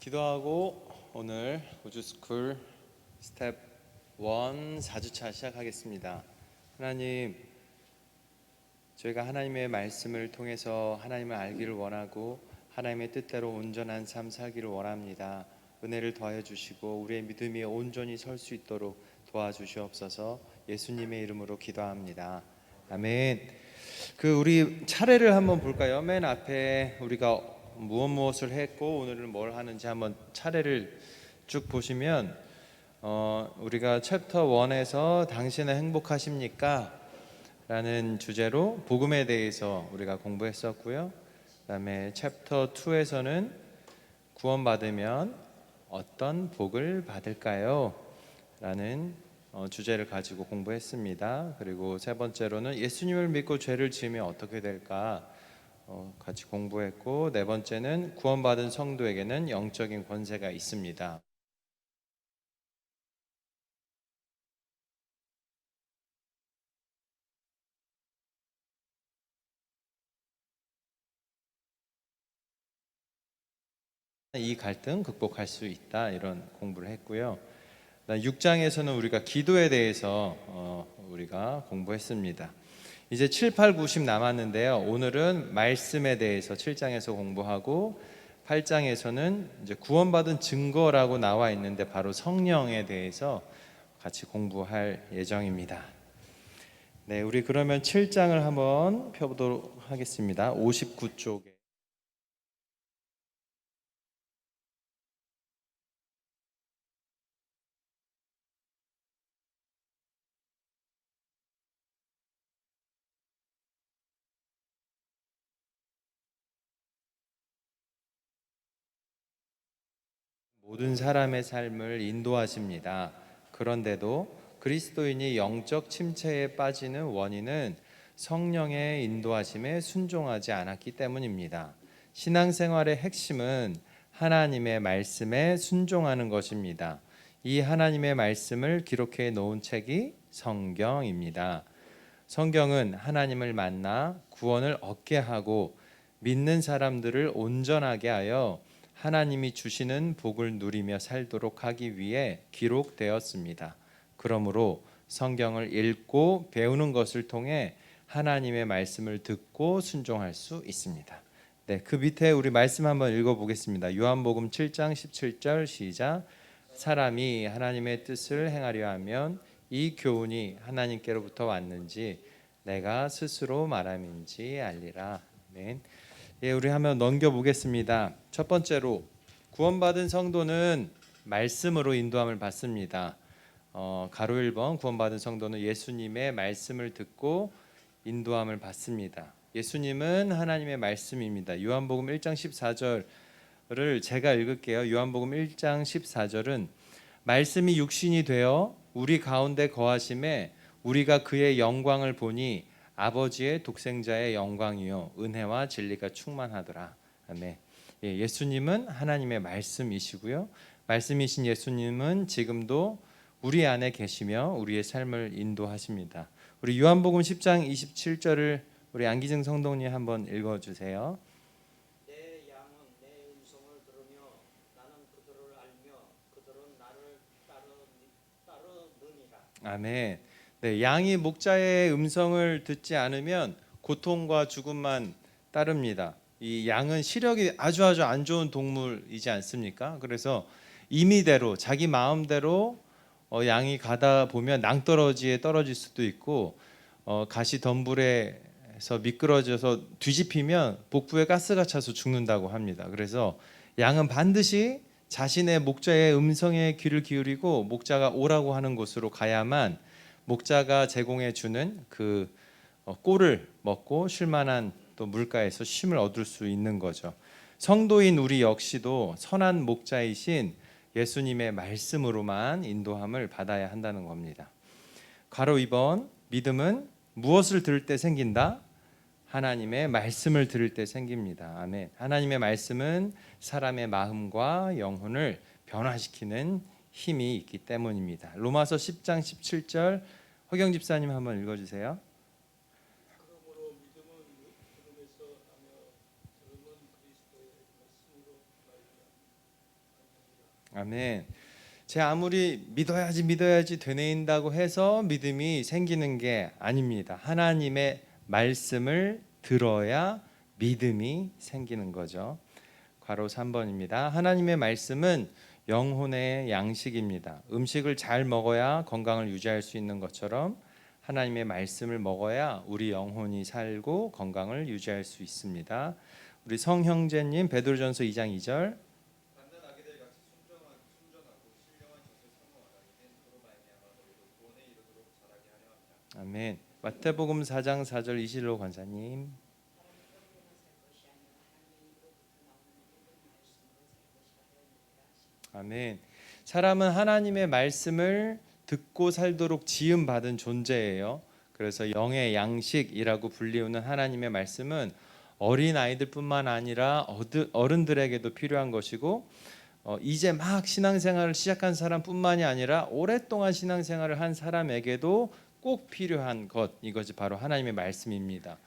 기도하고 오늘 우주스쿨 스텝 1 4주차 시작하겠습니다. 하나님, 저희가 하나님의 말씀을 통해서 하나님을 알기를 원하고 하나님의 뜻대로 온전한 삶 살기를 원합니다. 은혜를 더해 주시고 우리의 믿음이 온전히 설 수 있도록 도와주시옵소서. 예수님의 이름으로 기도합니다. 아멘. 우리 차례를 한번 볼까요? 맨 앞에 우리가 무엇을 했고 오늘은 뭘 하는지 한번 차례를 쭉 보시면 우리가 챕터 1에서 당신은 행복하십니까? 라는 주제로 복음에 대해서 우리가 공부했었고요. 그 다음에 챕터 2에서는 구원받으면 어떤 복을 받을까요? 라는 주제를 가지고 공부했습니다. 그리고 세 번째로는 예수님을 믿고 죄를 지으면 어떻게 될까? 같이 공부했고, 네 번째는 구원받은 성도에게는 영적인 권세가 있습니다. 이 갈등 극복할 수 있다, 이런 공부를 했고요. 6장에서는 우리가 기도에 대해서 우리가 공부했습니다. 이제 7, 8, 90 남았는데요. 오늘은 말씀에 대해서 7장에서 공부하고 8장에서는 이제 구원받은 증거라고 나와 있는데 바로 성령에 대해서 같이 공부할 예정입니다. 네, 우리 그러면 7장을 한번 펴보도록 하겠습니다. 59쪽에. 모든 사람의 삶을 인도하십니다. 그런데도 그리스도인이 영적 침체에 빠지는 원인은 성령의 인도하심에 순종하지 않았기 때문입니다. 신앙생활의 핵심은 하나님의 말씀에 순종하는 것입니다. 이 하나님의 말씀을 기록해 놓은 책이 성경입니다. 성경은 하나님을 만나 구원을 얻게 하고 믿는 사람들을 온전하게 하여 하나님이 주시는 복을 누리며 살도록 하기 위해 기록되었습니다. 그러므로 성경을 읽고 배우는 것을 통해 하나님의 말씀을 듣고 순종할 수 있습니다. 네, 그 밑에 우리 말씀 한번 읽어보겠습니다. 요한복음 7장 17절 시작. 사람이 하나님의 뜻을 행하려 하면 이 교훈이 하나님께로부터 왔는지 내가 스스로 말함인지 알리라. 아멘. 예, 우리 한번 넘겨보겠습니다. 첫 번째로 구원받은 성도는 말씀으로 인도함을 받습니다. 가로 1번 구원받은 성도는 예수님의 말씀을 듣고 인도함을 받습니다. 예수님은 하나님의 말씀입니다. 요한복음 1장 14절을 제가 읽을게요. 요한복음 1장 14절은 말씀이 육신이 되어 우리 가운데 거하심에 우리가 그의 영광을 보니 아버지의 독생자의 영광이요 은혜와 진리가 충만하더라. 아멘. 예수님은 하나님의 말씀이시고요. 말씀이신 예수님은 지금도 우리 안에 계시며 우리의 삶을 인도하십니다. 우리 요한복음 10장 27절을 우리 안기증 성도님 한번 읽어주세요. 내 양은 내 음성을 들으며 나는 그들을 알며 그들은 나를 따르느니라. 아멘. 네, 양이 목자의 음성을 듣지 않으면 고통과 죽음만 따릅니다. 이 양은 시력이 아주 안 좋은 동물이지 않습니까? 그래서 임의대로 자기 마음대로 양이 가다 보면 낭떠러지에 떨어질 수도 있고 가시 덤불에서 미끄러져서 뒤집히면 복부에 가스가 차서 죽는다고 합니다. 그래서 양은 반드시 자신의 목자의 음성에 귀를 기울이고 목자가 오라고 하는 곳으로 가야만 목자가 제공해 주는 그 꿀을 먹고 쉴만한 또 물가에서 쉼을 얻을 수 있는 거죠. 성도인 우리 역시도 선한 목자이신 예수님의 말씀으로만 인도함을 받아야 한다는 겁니다. 가로 2번 믿음은 무엇을 들을 때 생긴다? 하나님의 말씀을 들을 때 생깁니다. 아멘. 하나님의 말씀은 사람의 마음과 영혼을 변화시키는 힘이 있기 때문입니다. 로마서 10장 17절 허경 집사님 한번 읽어주세요. 그러므로 믿음은 들음에서 나며 들음은 그리스도의 말씀으로 말미암아 아멘. 제 아무리 믿어야지 되뇌인다고 해서 믿음이 생기는 게 아닙니다. 하나님의 말씀을 들어야 믿음이 생기는 거죠. 괄호 3번입니다. 하나님의 말씀은 영혼의 양식입니다. 음식을 잘 먹어야 건강을 유지할 수 있는 것처럼 하나님의 말씀을 먹어야 우리 영혼이 살고 건강을 유지할 수 있습니다. 우리 성형제님 베드로전서 2장 2절. 아멘. 마태복음 4장 4절 이실로 권사님. 아멘. 사람은 하나님의 말씀을 듣고 살도록 지음 받은 존재예요. 그래서 영의 양식이라고 불리우는 하나님의 말씀은 어린 아이들뿐만 아니라 어른들에게도 필요한 것이고 이제 막 신앙생활을 시작한 사람뿐만이 아니라 오랫동안 신앙생활을 한 사람에게도 꼭 필요한 것, 이것이 바로 하나님의 말씀입니다.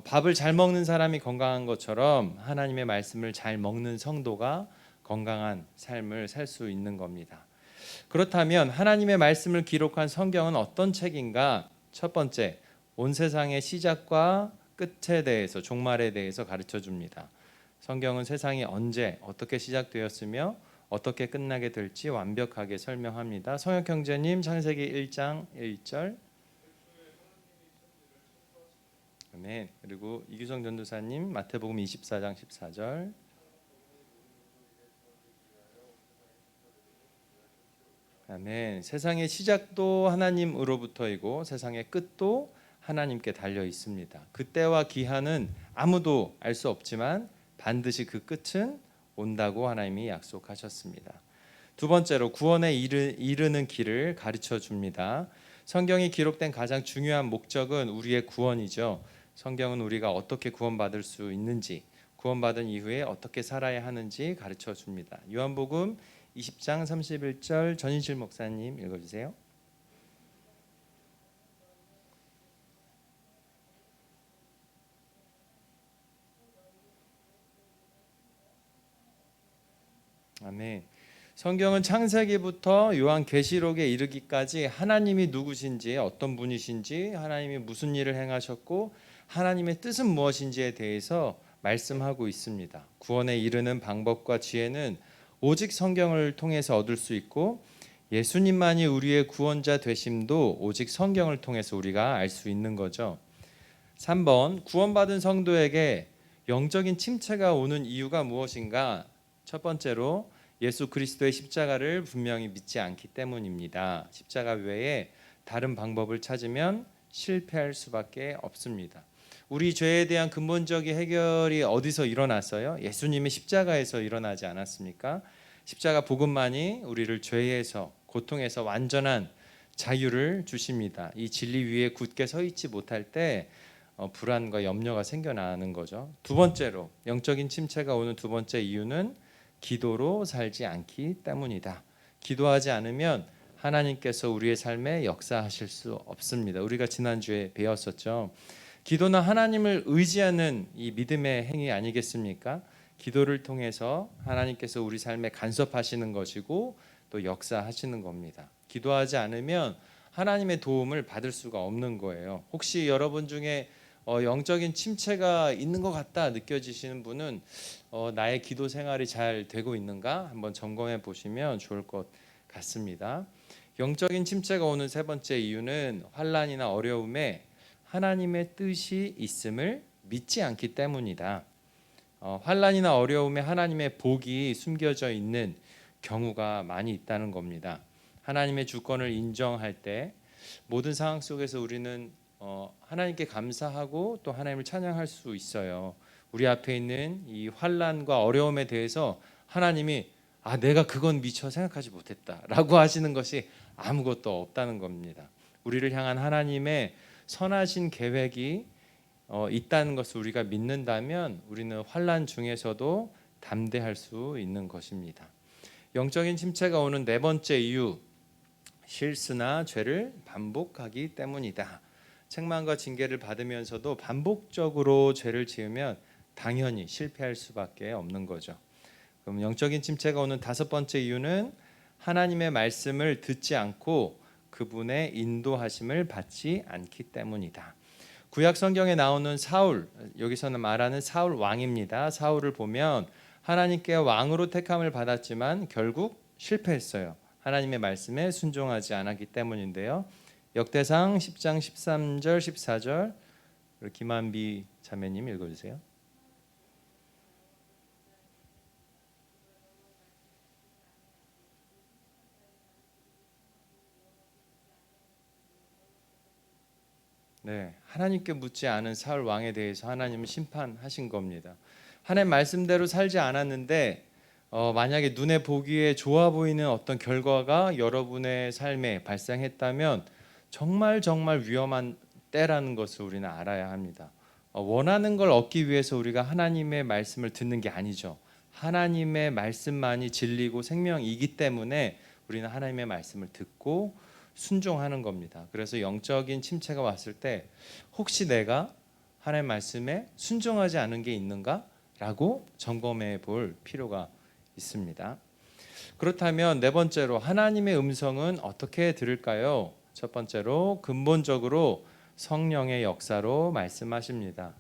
밥을 잘 먹는 사람이 건강한 것처럼 하나님의 말씀을 잘 먹는 성도가 건강한 삶을 살 수 있는 겁니다. 그렇다면 하나님의 말씀을 기록한 성경은 어떤 책인가? 첫 번째, 온 세상의 시작과 끝에 대해서, 종말에 대해서 가르쳐 줍니다. 성경은 세상이 언제 어떻게 시작되었으며 어떻게 끝나게 될지 완벽하게 설명합니다. 성혁 형제님 창세기 1장 1절. 아멘. 그리고 이규성 전도사님 마태복음 24장 14절. 아멘. 세상의 시작도 하나님으로부터이고 세상의 끝도 하나님께 달려 있습니다. 그때와 기한은 아무도 알 수 없지만 반드시 그 끝은 온다고 하나님이 약속하셨습니다. 두 번째로 구원에 이르는 길을 가르쳐 줍니다. 성경이 기록된 가장 중요한 목적은 우리의 구원이죠. 성경은 우리가 어떻게 구원받을 수 있는지, 구원받은 이후에 어떻게 살아야 하는지 가르쳐 줍니다. 요한복음 20장 31절 전인실 목사님 읽어주세요. 아멘. 성경은 창세기부터 요한계시록에 이르기까지 하나님이 누구신지, 어떤 분이신지, 하나님이 무슨 일을 행하셨고 하나님의 뜻은 무엇인지에 대해서 말씀하고 있습니다. 구원에 이르는 방법과 지혜는 오직 성경을 통해서 얻을 수 있고 예수님만이 우리의 구원자 되심도 오직 성경을 통해서 우리가 알 수 있는 거죠. 3번, 구원받은 성도에게 영적인 침체가 오는 이유가 무엇인가? 첫 번째로 예수 그리스도의 십자가를 분명히 믿지 않기 때문입니다. 십자가 외에 다른 방법을 찾으면 실패할 수밖에 없습니다. 우리 죄에 대한 근본적인 해결이 어디서 일어났어요? 예수님의 십자가에서 일어나지 않았습니까? 십자가 복음만이 우리를 죄에서, 고통에서 완전한 자유를 주십니다. 이 진리 위에 굳게 서 있지 못할 때 불안과 염려가 생겨나는 거죠. 두 번째로 영적인 침체가 오는 두 번째 이유는 기도로 살지 않기 때문이다. 기도하지 않으면 하나님께서 우리의 삶에 역사하실 수 없습니다. 우리가 지난주에 배웠었죠. 기도는 하나님을 의지하는 이 믿음의 행위 아니겠습니까? 기도를 통해서 하나님께서 우리 삶에 간섭하시는 것이고 또 역사하시는 겁니다. 기도하지 않으면 하나님의 도움을 받을 수가 없는 거예요. 혹시 여러분 중에 영적인 침체가 있는 것 같다 느껴지시는 분은 나의 기도 생활이 잘 되고 있는가 한번 점검해 보시면 좋을 것 같습니다. 영적인 침체가 오는 세 번째 이유는 환난이나 어려움에 하나님의 뜻이 있음을 믿지 않기 때문이다. 환난이나 어려움에 하나님의 복이 숨겨져 있는 경우가 많이 있다는 겁니다. 하나님의 주권을 인정할 때 모든 상황 속에서 우리는 하나님께 감사하고 또 하나님을 찬양할 수 있어요. 우리 앞에 있는 이 환난과 어려움에 대해서 하나님이 내가 그건 미처 생각하지 못했다라고 하시는 것이 아무것도 없다는 겁니다. 우리를 향한 하나님의 선하신 계획이 있다는 것을 우리가 믿는다면 우리는 환난 중에서도 담대할 수 있는 것입니다. 영적인 침체가 오는 네 번째 이유, 실수나 죄를 반복하기 때문이다. 책망과 징계를 받으면서도 반복적으로 죄를 지으면 당연히 실패할 수밖에 없는 거죠. 그럼 영적인 침체가 오는 다섯 번째 이유는 하나님의 말씀을 듣지 않고 그분의 인도하심을 받지 않기 때문이다. 구약 성경에 나오는 사울, 여기서는 말하는 사울 왕입니다. 사울을 보면 하나님께 왕으로 택함을 받았지만 결국 실패했어요. 하나님의 말씀에 순종하지 않았기 때문인데요. 역대상 10장 13절 14절 김한비 자매님 읽어주세요. 네, 하나님께 묻지 않은 사울 왕에 대해서 하나님은 심판하신 겁니다. 하나님 말씀대로 살지 않았는데 만약에 눈에 보기에 좋아 보이는 어떤 결과가 여러분의 삶에 발생했다면 정말 위험한 때라는 것을 우리는 알아야 합니다. 원하는 걸 얻기 위해서 우리가 하나님의 말씀을 듣는 게 아니죠. 하나님의 말씀만이 진리고 생명이기 때문에 우리는 하나님의 말씀을 듣고 순종하는 겁니다. 그래서 영적인 침체가 왔을 때 혹시 내가 하나님의 말씀에 순종하지 않은 게 있는가라고 점검해 볼 필요가 있습니다. 그렇다면 네 번째로 하나님의 음성은 어떻게 들을까요? 첫 번째로 근본적으로 성령의 역사로 말씀하십니다.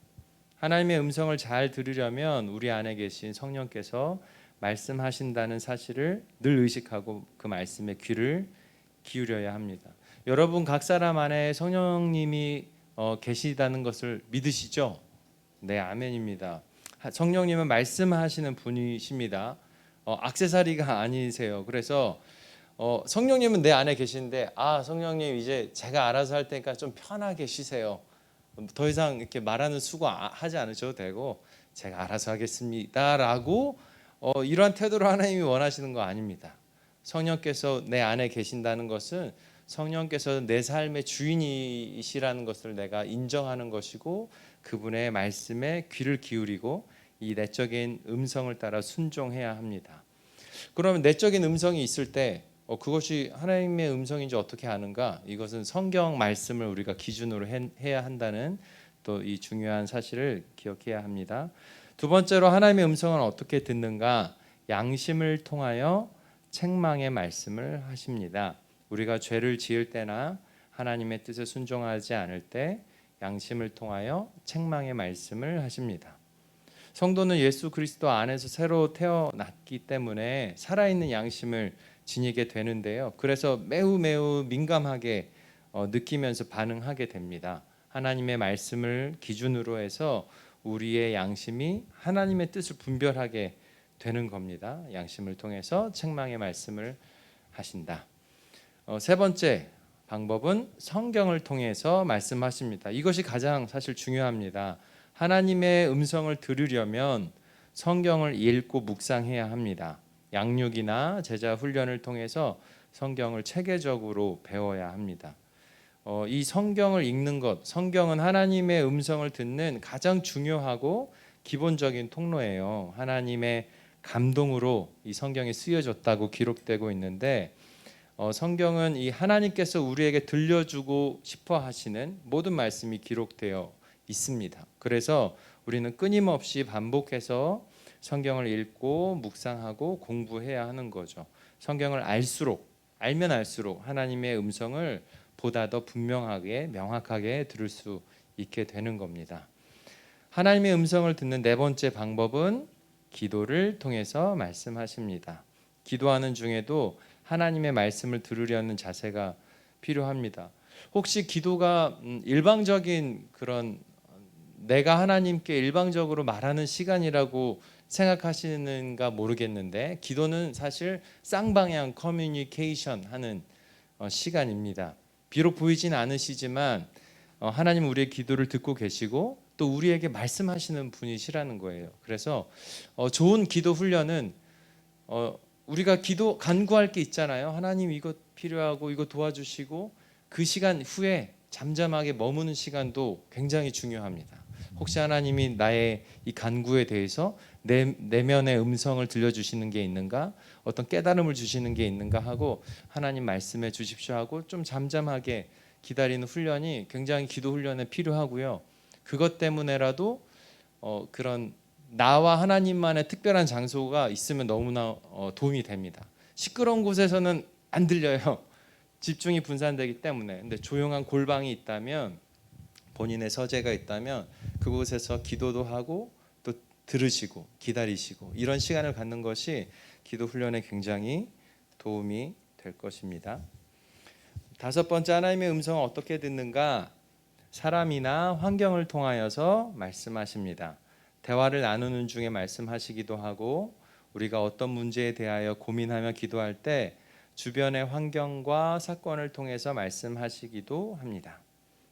하나님의 음성을 잘 들으려면 우리 안에 계신 성령께서 말씀하신다는 사실을 늘 의식하고 그 말씀에 귀를 기울여야 합니다. 여러분 각 사람 안에 성령님이 계시다는 것을 믿으시죠? 네, 아멘입니다. 성령님은 말씀하시는 분이십니다. 액세서리가 아니세요. 그래서 성령님은 내 안에 계신데 성령님 이제 제가 알아서 할 테니까 좀 편하게 쉬세요. 더 이상 이렇게 말하는 수고 하지 않으셔도 되고 제가 알아서 하겠습니다라고 이러한 태도로 하나님이 원하시는 거 아닙니다. 성령께서 내 안에 계신다는 것은 성령께서 내 삶의 주인이시라는 것을 내가 인정하는 것이고 그분의 말씀에 귀를 기울이고 이 내적인 음성을 따라 순종해야 합니다. 그러면 내적인 음성이 있을 때 그것이 하나님의 음성인지 어떻게 아는가? 이것은 성경 말씀을 우리가 기준으로 해야 한다는 또 이 중요한 사실을 기억해야 합니다. 두 번째로 하나님의 음성은 어떻게 듣는가? 양심을 통하여 책망의 말씀을 하십니다. 우리가 죄를 지을 때나 하나님의 뜻에 순종하지 않을 때 양심을 통하여 책망의 말씀을 하십니다. 성도는 예수 그리스도 안에서 새로 태어났기 때문에 살아있는 양심을 지니게 되는데요. 그래서 매우 민감하게 느끼면서 반응하게 됩니다. 하나님의 말씀을 기준으로 해서 우리의 양심이 하나님의 뜻을 분별하게 되는 겁니다. 양심을 통해서 책망의 말씀을 하신다. 세 번째 방법은 성경을 통해서 말씀하십니다. 이것이 가장 사실 중요합니다. 하나님의 음성을 들으려면 성경을 읽고 묵상해야 합니다. 양육이나 제자 훈련을 통해서 성경을 체계적으로 배워야 합니다. 이 성경을 읽는 것, 성경은 하나님의 음성을 듣는 가장 중요하고 기본적인 통로예요. 하나님의 감동으로 이 성경이 쓰여졌다고 기록되고 있는데 성경은 이 하나님께서 우리에게 들려주고 싶어 하시는 모든 말씀이 기록되어 있습니다. 그래서 우리는 끊임없이 반복해서 성경을 읽고 묵상하고 공부해야 하는 거죠. 성경을 알면 알수록 하나님의 음성을 보다 더 분명하게 명확하게 들을 수 있게 되는 겁니다. 하나님의 음성을 듣는 네 번째 방법은 기도를 통해서 말씀하십니다. 기도하는 중에도 하나님의 말씀을 들으려는 자세가 필요합니다. 혹시 기도가 일방적인 그런 내가 하나님께 일방적으로 말하는 시간이라고 생각하시는가 모르겠는데 기도는 사실 쌍방향 커뮤니케이션 하는 시간입니다. 비록 보이진 않으시지만 하나님 우리의 기도를 듣고 계시고 또 우리에게 말씀하시는 분이시라는 거예요. 그래서 좋은 기도 훈련은 우리가 기도 간구할 게 있잖아요. 하나님 이것 필요하고 이거 도와주시고 그 시간 후에 잠잠하게 머무는 시간도 굉장히 중요합니다. 혹시 하나님이 나의 이 간구에 대해서 내면의 음성을 들려주시는 게 있는가? 어떤 깨달음을 주시는 게 있는가 하고 하나님 말씀해 주십시오 하고 좀 잠잠하게 기다리는 훈련이 굉장히 기도 훈련에 필요하고요. 그것 때문에라도 그런 나와 하나님만의 특별한 장소가 있으면 너무나 도움이 됩니다. 시끄러운 곳에서는 안 들려요. 집중이 분산되기 때문에. 근데 조용한 골방이 있다면, 본인의 서재가 있다면 그곳에서 기도도 하고 또 들으시고 기다리시고 이런 시간을 갖는 것이 기도 훈련에 굉장히 도움이 될 것입니다. 다섯 번째, 하나님의 음성을 어떻게 듣는가? 사람이나 환경을 통하여서 말씀하십니다. 대화를 나누는 중에 말씀하시기도 하고, 우리가 어떤 문제에 대하여 고민하며 기도할 때 주변의 환경과 사건을 통해서 말씀하시기도 합니다.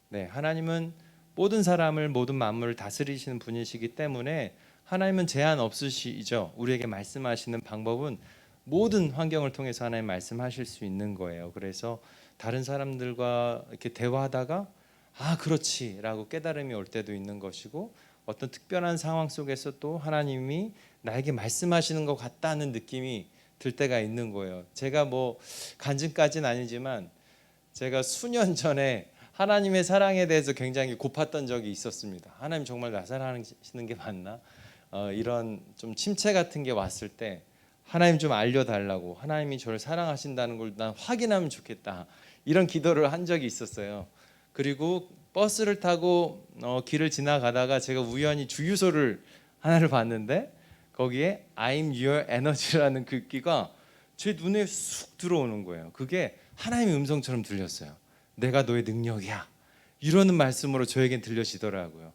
네, 하나님은 모든 사람을, 모든 만물을 다스리시는 분이시기 때문에 하나님은 제한 없으시죠. 우리에게 말씀하시는 방법은 모든 환경을 통해서 하나님 말씀하실 수 있는 거예요. 그래서 다른 사람들과 이렇게 대화하다가 아, 그렇지라고 깨달음이 올 때도 있는 것이고, 어떤 특별한 상황 속에서 또 하나님이 나에게 말씀하시는 것 같다는 느낌이 들 때가 있는 거예요. 제가 뭐 간증까지는 아니지만 제가 수년 전에 하나님의 사랑에 대해서 굉장히 고팠던 적이 있었습니다. 하나님 정말 나 사랑하시는 게 맞나? 이런 좀 침체 같은 게 왔을 때 하나님 좀 알려달라고, 하나님이 저를 사랑하신다는 걸 난 확인하면 좋겠다, 이런 기도를 한 적이 있었어요. 그리고 버스를 타고 길을 지나가다가 제가 우연히 주유소를 하나를 봤는데 거기에 I'm your energy라는 글귀가 제 눈에 쑥 들어오는 거예요. 그게 하나님의 음성처럼 들렸어요. 내가 너의 능력이야, 이러는 말씀으로 저에겐 들려지더라고요.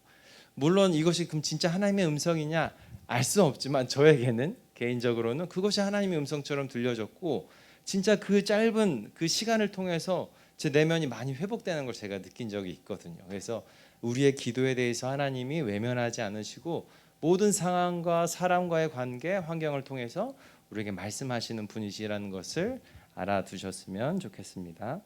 물론 이것이 그럼 진짜 하나님의 음성이냐 알 수 없지만 저에게는 개인적으로는 그것이 하나님의 음성처럼 들려졌고, 진짜 그 짧은 그 시간을 통해서 제 내면이 많이 회복되는 걸 제가 느낀 적이 있거든요. 그래서 우리의 기도에 대해서 하나님이 외면하지 않으시고 모든 상황과 사람과의 관계, 환경을 통해서 우리에게 말씀하시는 분이시라는 것을 알아두셨으면 좋겠습니다.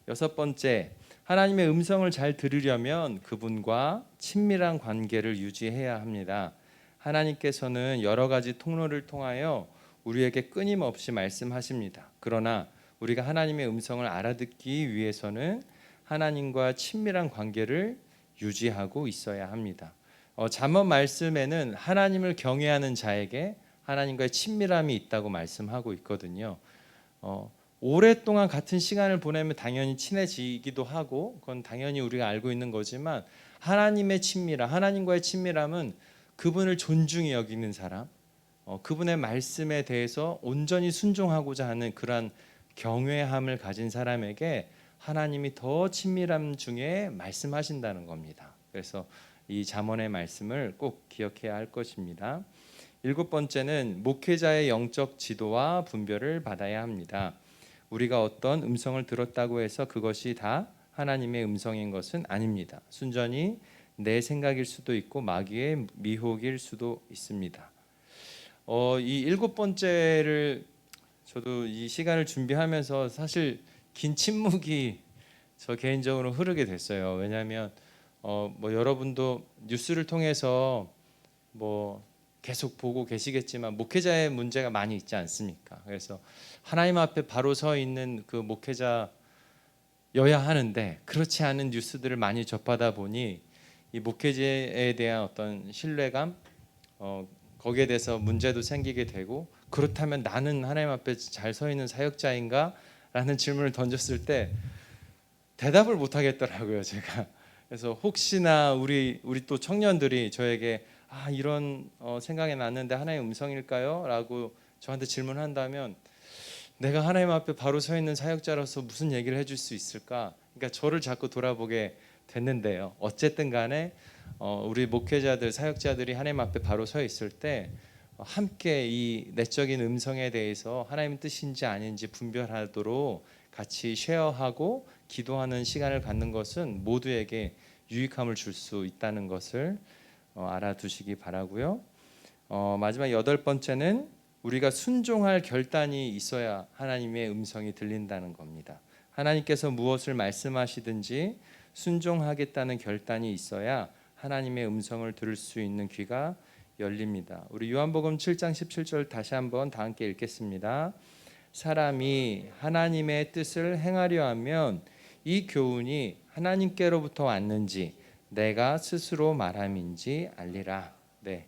여섯 번째, 하나님의 음성을 잘 들으려면 그분과 친밀한 관계를 유지해야 합니다. 하나님께서는 여러 가지 통로를 통하여 우리에게 끊임없이 말씀하십니다. 그러나 우리가 하나님의 음성을 알아듣기 위해서는 하나님과 친밀한 관계를 유지하고 있어야 합니다. 잠언 말씀에는 하나님을 경외하는 자에게 하나님과의 친밀함이 있다고 말씀하고 있거든요. 오랫동안 같은 시간을 보내면 당연히 친해지기도 하고, 그건 당연히 우리가 알고 있는 거지만, 하나님의 친밀함, 하나님과의 친밀함은 그분을 존중히 여기는 사람, 그분의 말씀에 대해서 온전히 순종하고자 하는 그러한 경외함을 가진 사람에게 하나님이 더 친밀함 중에 말씀하신다는 겁니다. 그래서 이 잠언의 말씀을 꼭 기억해야 할 것입니다. 일곱 번째는 목회자의 영적 지도와 분별을 받아야 합니다. 우리가 어떤 음성을 들었다고 해서 그것이 다 하나님의 음성인 것은 아닙니다. 순전히 내 생각일 수도 있고 마귀의 미혹일 수도 있습니다. 이 일곱 번째를 저도 이 시간을 준비하면서 사실 긴 침묵이 저 개인적으로 흐르게 됐어요. 왜냐하면 뭐 여러분도 뉴스를 통해서 뭐 계속 보고 계시겠지만 목회자의 문제가 많이 있지 않습니까? 그래서 하나님 앞에 바로 서 있는 그 목회자여야 하는데 그렇지 않은 뉴스들을 많이 접하다 보니 이 목회자에 대한 어떤 신뢰감, 거기에 대해서 문제도 생기게 되고, 그렇다면 나는 하나님 앞에 잘 서 있는 사역자인가? 라는 질문을 던졌을 때 대답을 못 하겠더라고요, 제가. 그래서 혹시나 우리 또 청년들이 저에게 이런 생각이 났는데 하나님의 음성일까요? 라고 저한테 질문한다면 내가 하나님 앞에 바로 서 있는 사역자로서 무슨 얘기를 해줄 수 있을까? 그러니까 저를 자꾸 돌아보게 됐는데요. 어쨌든 간에 우리 목회자들, 사역자들이 하나님 앞에 바로 서 있을 때 함께 이 내적인 음성에 대해서 하나님의 뜻인지 아닌지 분별하도록 같이 쉐어하고 기도하는 시간을 갖는 것은 모두에게 유익함을 줄 수 있다는 것을 알아두시기 바라고요. 마지막 여덟 번째는 우리가 순종할 결단이 있어야 하나님의 음성이 들린다는 겁니다. 하나님께서 무엇을 말씀하시든지 순종하겠다는 결단이 있어야 하나님의 음성을 들을 수 있는 귀가 열립니다. 우리 요한복음 7장 17절 다시 한번 다 함께 읽겠습니다. 사람이 하나님의 뜻을 행하려 하면 이 교훈이 하나님께로부터 왔는지 내가 스스로 말함인지 알리라. 네,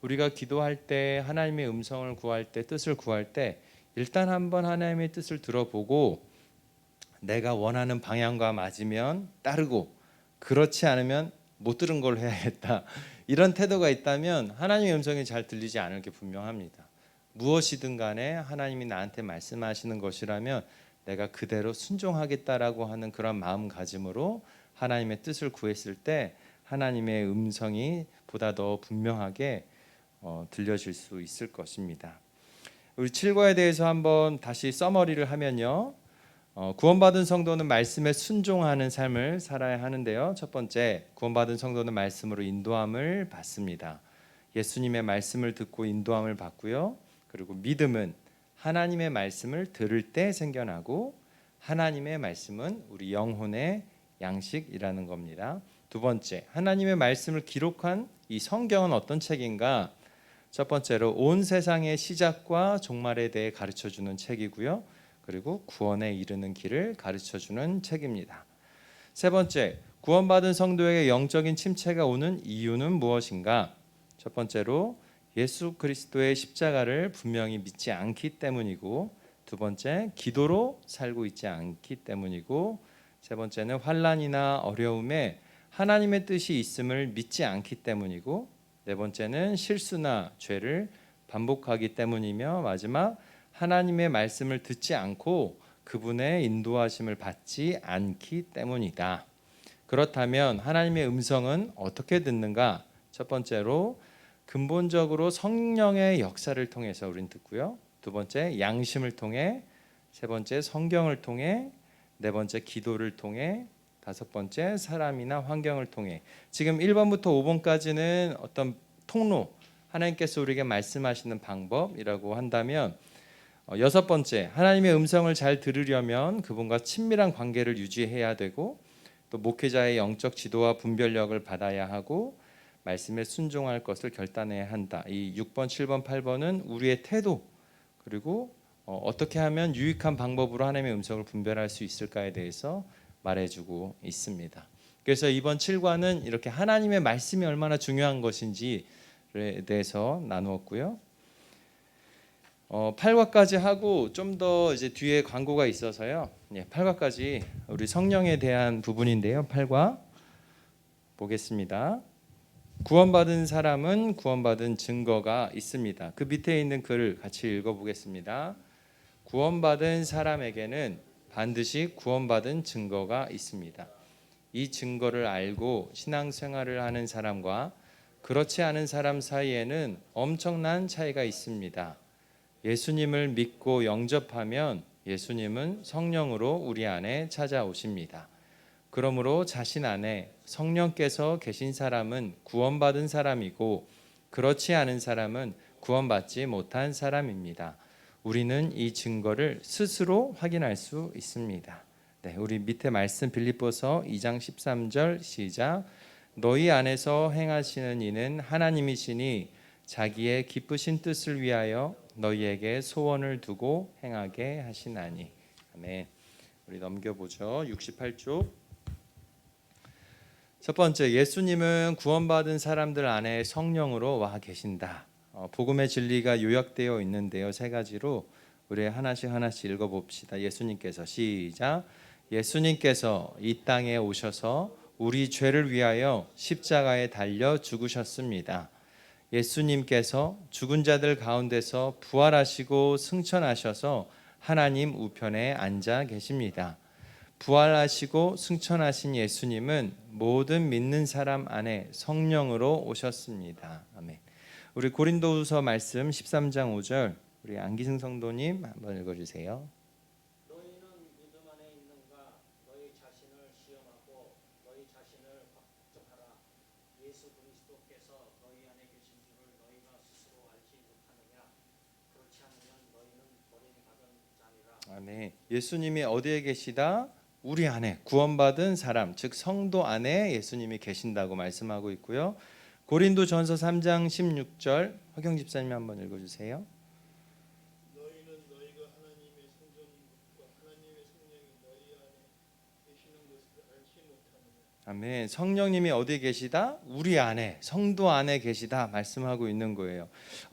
우리가 기도할 때 하나님의 음성을 구할 때 뜻을 구할 때 일단 한번 하나님의 뜻을 들어보고 내가 원하는 방향과 맞으면 따르고 그렇지 않으면 못 들은 걸 해야겠다. 이런 태도가 있다면 하나님의 음성이 잘 들리지 않을 게 분명합니다. 무엇이든 간에 하나님이 나한테 말씀하시는 것이라면 내가 그대로 순종하겠다라고 하는 그런 마음가짐으로 하나님의 뜻을 구했을 때 하나님의 음성이 보다 더 분명하게 들려질 수 있을 것입니다. 우리 7과에 대해서 한번 다시 서머리를 하면요. 구원받은 성도는 말씀에 순종하는 삶을 살아야 하는데요. 첫 번째, 구원받은 성도는 말씀으로 인도함을 받습니다. 예수님의 말씀을 듣고 인도함을 받고요. 그리고 믿음은 하나님의 말씀을 들을 때 생겨나고 하나님의 말씀은 우리 영혼의 양식이라는 겁니다. 두 번째, 하나님의 말씀을 기록한 이 성경은 어떤 책인가? 첫 번째로 온 세상의 시작과 종말에 대해 가르쳐주는 책이고요. 그리고 구원에 이르는 길을 가르쳐주는 책입니다. 세 번째, 구원받은 성도에게 영적인 침체가 오는 이유는 무엇인가? 첫 번째로 예수 그리스도의 십자가를 분명히 믿지 않기 때문이고, 두 번째, 기도로 살고 있지 않기 때문이고, 세 번째는 환난이나 어려움에 하나님의 뜻이 있음을 믿지 않기 때문이고, 네 번째는 실수나 죄를 반복하기 때문이며, 마지막 하나님의 말씀을 듣지 않고 그분의 인도하심을 받지 않기 때문이다. 그렇다면 하나님의 음성은 어떻게 듣는가? 첫 번째로 근본적으로 성령의 역사를 통해서 우린 듣고요. 두 번째 양심을 통해, 세 번째 성경을 통해, 네 번째 기도를 통해, 다섯 번째 사람이나 환경을 통해. 지금 1번부터 5번까지는 어떤 통로, 하나님께서 우리에게 말씀하시는 방법이라고 한다면, 여섯 번째, 하나님의 음성을 잘 들으려면 그분과 친밀한 관계를 유지해야 되고, 또 목회자의 영적 지도와 분별력을 받아야 하고, 말씀에 순종할 것을 결단해야 한다. 이 6번, 7번, 8번은 우리의 태도, 그리고 어떻게 하면 유익한 방법으로 하나님의 음성을 분별할 수 있을까에 대해서 말해주고 있습니다. 그래서 이번 7과는 이렇게 하나님의 말씀이 얼마나 중요한 것인지에 대해서 나누었고요. 8과까지 하고 좀 더 이제 뒤에 광고가 있어서요. 8과까지 우리 성령에 대한 부분인데요. 8과 보겠습니다. 구원받은 사람은 구원받은 증거가 있습니다. 그 밑에 있는 글을 같이 읽어보겠습니다. 구원받은 사람에게는 반드시 구원받은 증거가 있습니다. 이 증거를 알고 신앙생활을 하는 사람과 그렇지 않은 사람 사이에는 엄청난 차이가 있습니다. 예수님을 믿고 영접하면 예수님은 성령으로 우리 안에 찾아오십니다. 그러므로 자신 안에 성령께서 계신 사람은 구원받은 사람이고 그렇지 않은 사람은 구원받지 못한 사람입니다. 우리는 이 증거를 스스로 확인할 수 있습니다. 네, 우리 밑에 말씀 빌립보서 2장 13절 시작. 너희 안에서 행하시는 이는 하나님이시니 자기의 기쁘신 뜻을 위하여 너희에게 소원을 두고 행하게 하시나니. 아멘. 우리 넘겨보죠. 68쪽. 첫 번째, 예수님은 구원받은 사람들 안에 성령으로 와 계신다. 복음의 진리가 요약되어 있는데요. 세 가지로 우리 하나씩 읽어봅시다. 예수님께서 시작. 예수님께서 이 땅에 오셔서 우리 죄를 위하여 십자가에 달려 죽으셨습니다. 예수님께서 죽은 자들 가운데서 부활하시고 승천하셔서 하나님 우편에 앉아 계십니다. 부활하시고 승천하신 예수님은 모든 믿는 사람 안에 성령으로 오셨습니다. 아멘. 우리 고린도후서 말씀 13장 5절 우리 안기승 성도님 한번 읽어주세요. 너희는 믿음 안에 있는가? 너희 자신을 시험하고 너희 자신을 걱정하라. 예수 그리스도께서 너희 안에 계신 줄을 너희가 스스로 알지 못하느냐? 그렇지 않으면 너희는 버림받은 자니라. 아멘. 예수님이 어디에 계시다? 우리 안에 구원받은 사람, 즉 성도 안에 예수님이 계신다고 말씀하고 있고요. 고린도전서 3장 16절 허경 집사님 한번 읽어주세요. 너희는 너희가 하나님의 성전인 것과 하나님의 성령이 너희 안에 계시는 것을 알지 못하느냐. 아멘. 성령님이 어디에 계시다? 우리 안에, 성도 안에 계시다 말씀하고 있는 거예요.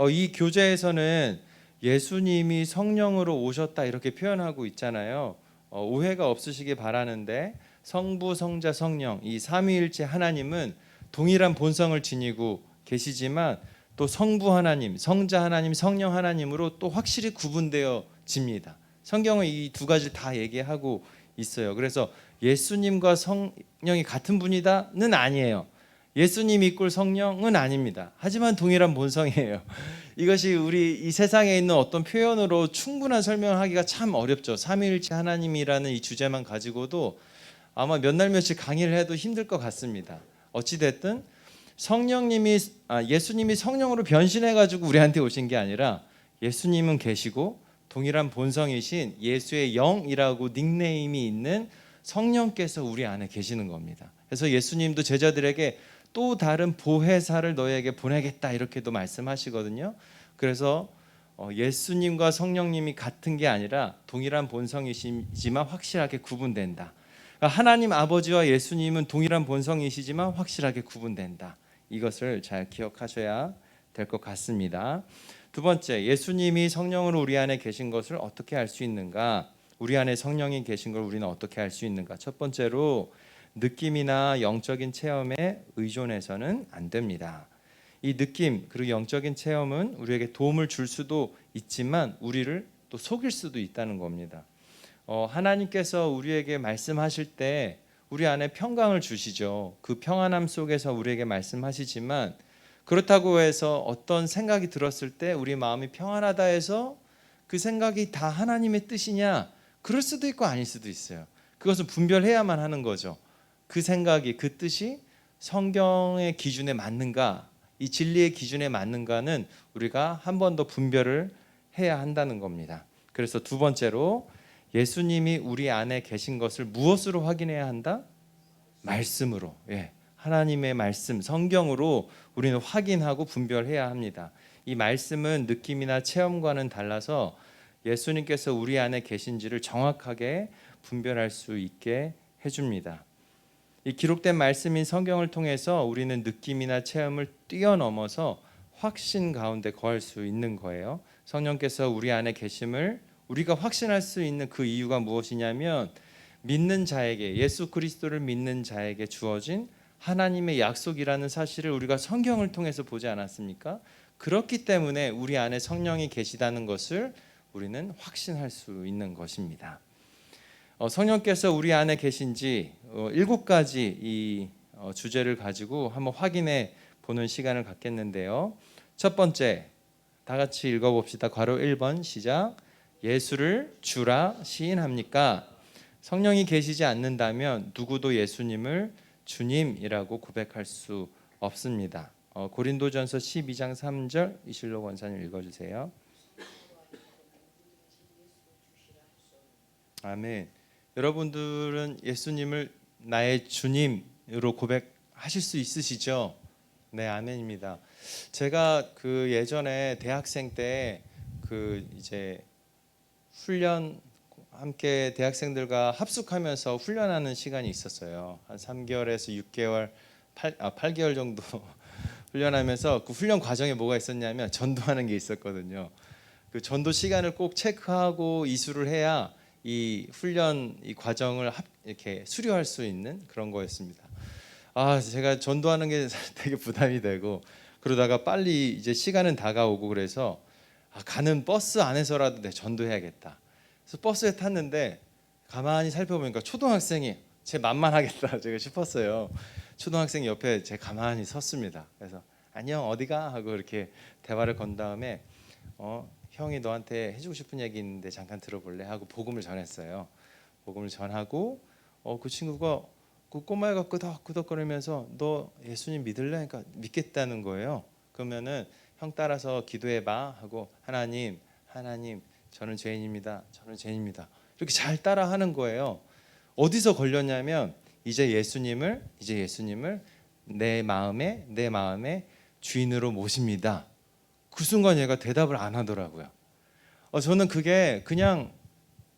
이 교재에서는 예수님이 성령으로 오셨다 이렇게 표현하고 있잖아요. 오해가 없으시길 바라는데 성부, 성자, 성령 이 삼위일체 하나님은 동일한 본성을 지니고 계시지만 또 성부 하나님, 성자 하나님, 성령 하나님으로 또 확실히 구분되어집니다. 성경은 이 두 가지를 다 얘기하고 있어요. 그래서 예수님과 성령이 같은 분이다는 아니에요. 예수님 이꼴 성령은 아닙니다. 하지만 동일한 본성이에요. 이것이 우리 이 세상에 있는 어떤 표현으로 충분한 설명하기가 참 어렵죠. 삼위일체 하나님이라는 이 주제만 가지고도 아마 몇 날 며칠 강의를 해도 힘들 것 같습니다. 어찌 됐든 예수님이 성령으로 변신해 가지고 우리한테 오신 게 아니라 예수님은 계시고 동일한 본성이신 예수의 영이라고 닉네임이 있는 성령께서 우리 안에 계시는 겁니다. 그래서 예수님도 제자들에게 또 다른 보혜사를 너희에게 보내겠다 이렇게도 말씀하시거든요. 그래서 예수님과 성령님이 같은 게 아니라 동일한 본성이시지만 확실하게 구분된다. 그러니까 하나님 아버지와 예수님은 동일한 본성이시지만 확실하게 구분된다. 이것을 잘 기억하셔야 될 것 같습니다. 두 번째, 예수님이 성령으로 우리 안에 계신 것을 어떻게 알 수 있는가? 우리 안에 성령이 계신 걸 우리는 어떻게 알 수 있는가? 첫 번째로 느낌이나 영적인 체험에 의존해서는 안 됩니다. 이 느낌 그리고 영적인 체험은 우리에게 도움을 줄 수도 있지만 우리를 또 속일 수도 있다는 겁니다. 하나님께서 우리에게 말씀하실 때 우리 안에 평강을 주시죠. 그 평안함 속에서 우리에게 말씀하시지만 그렇다고 해서 어떤 생각이 들었을 때 우리 마음이 평안하다 해서 그 생각이 다 하나님의 뜻이냐? 그럴 수도 있고 아닐 수도 있어요. 그것은 분별해야만 하는 거죠. 그 생각이, 그 뜻이 성경의 기준에 맞는가, 이 진리의 기준에 맞는가는 우리가 한 번 더 분별을 해야 한다는 겁니다. 그래서 두 번째로 예수님이 우리 안에 계신 것을 무엇으로 확인해야 한다? 말씀으로. 하나님의 말씀, 성경으로 우리는 확인하고 분별해야 합니다. 이 말씀은 느낌이나 체험과는 달라서 예수님께서 우리 안에 계신지를 정확하게 분별할 수 있게 해줍니다. 이 기록된 말씀인 성경을 통해서 우리는 느낌이나 체험을 뛰어넘어서 확신 가운데 거할 수 있는 거예요. 성령께서 우리 안에 계심을 우리가 확신할 수 있는 그 이유가 무엇이냐면 믿는 자에게, 예수 그리스도를 믿는 자에게 주어진 하나님의 약속이라는 사실을 우리가 성경을 통해서 보지 않았습니까? 그렇기 때문에 우리 안에 성령이 계시다는 것을 우리는 확신할 수 있는 것입니다. 성령께서 우리 안에 계신지 7가지 이 주제를 가지고 한번 확인해 보는 시간을 갖겠는데요. 첫 번째, 다 같이 읽어봅시다. 괄호 1번 시작. 예수를 주라 시인합니까? 성령이 계시지 않는다면 누구도 예수님을 주님이라고 고백할 수 없습니다. 고린도전서 12장 3절 이실록 원사님 읽어주세요. 아멘. 여러분들은 예수님을 나의 주님으로 고백하실 수 있으시죠? 네, 아멘입니다. 제가 그 예전에 대학생 때 그 이제 훈련 함께 대학생들과 합숙하면서 훈련하는 시간이 있었어요. 한 3개월에서 6개월, 8개월 정도 훈련하면서 그 훈련 과정에 뭐가 있었냐면 전도하는 게 있었거든요. 그 전도 시간을 꼭 체크하고 이수를 해야 이 훈련 이 과정을 이렇게 수료할 수 있는 그런 거였습니다. 제가 전도하는 게 되게 부담이 되고 그러다가 빨리 이제 시간은 다가오고 그래서 가는 버스 안에서라도 내 전도해야겠다. 그래서 버스에 탔는데 가만히 살펴보니까 초등학생이 제 만만하겠다 제가 싶었어요. 초등학생이 옆에 제 가만히 섰습니다. 그래서 안녕 어디가 하고 이렇게 대화를 건 다음에 형이 너한테 해주고 싶은 얘기 있는데 잠깐 들어볼래 하고 복음을 전했어요. 복음을 전하고 그 친구가 그 꼬마애가 끄덕끄덕거리면서 너 예수님 믿을래? 그러니까 믿겠다는 거예요. 그러면은 형 따라서 기도해봐 하고 하나님 저는 죄인입니다. 이렇게 잘 따라하는 거예요. 어디서 걸렸냐면 이제 예수님을 내 마음의 주인으로 모십니다. 그 순간 얘가 대답을 안 하더라고요. 저는 그게 그냥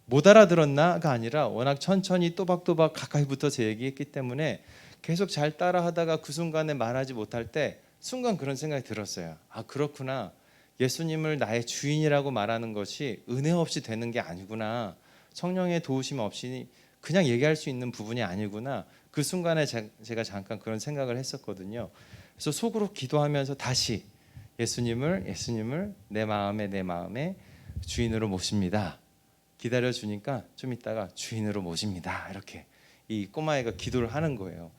못 알아들었나가 아니라 워낙 천천히 또박또박 가까이 붙어서 얘기했기 때문에 계속 잘 따라하다가 그 순간에 말하지 못할 때 순간 그런 생각이 들었어요. 아, 그렇구나. 예수님을 나의 주인이라고 말하는 것이 은혜 없이 되는 게 아니구나. 성령의 도우심 없이 그냥 얘기할 수 있는 부분이 아니구나. 그 순간에 제가 잠깐 그런 생각을 했었거든요. 그래서 속으로 기도하면서 다시 예수님을 내 마음에 주인으로 모십니다. 기다려 주니까 좀 있다가 주인으로 모십니다. 이렇게 이 꼬마애가 기도를 하는 거예요.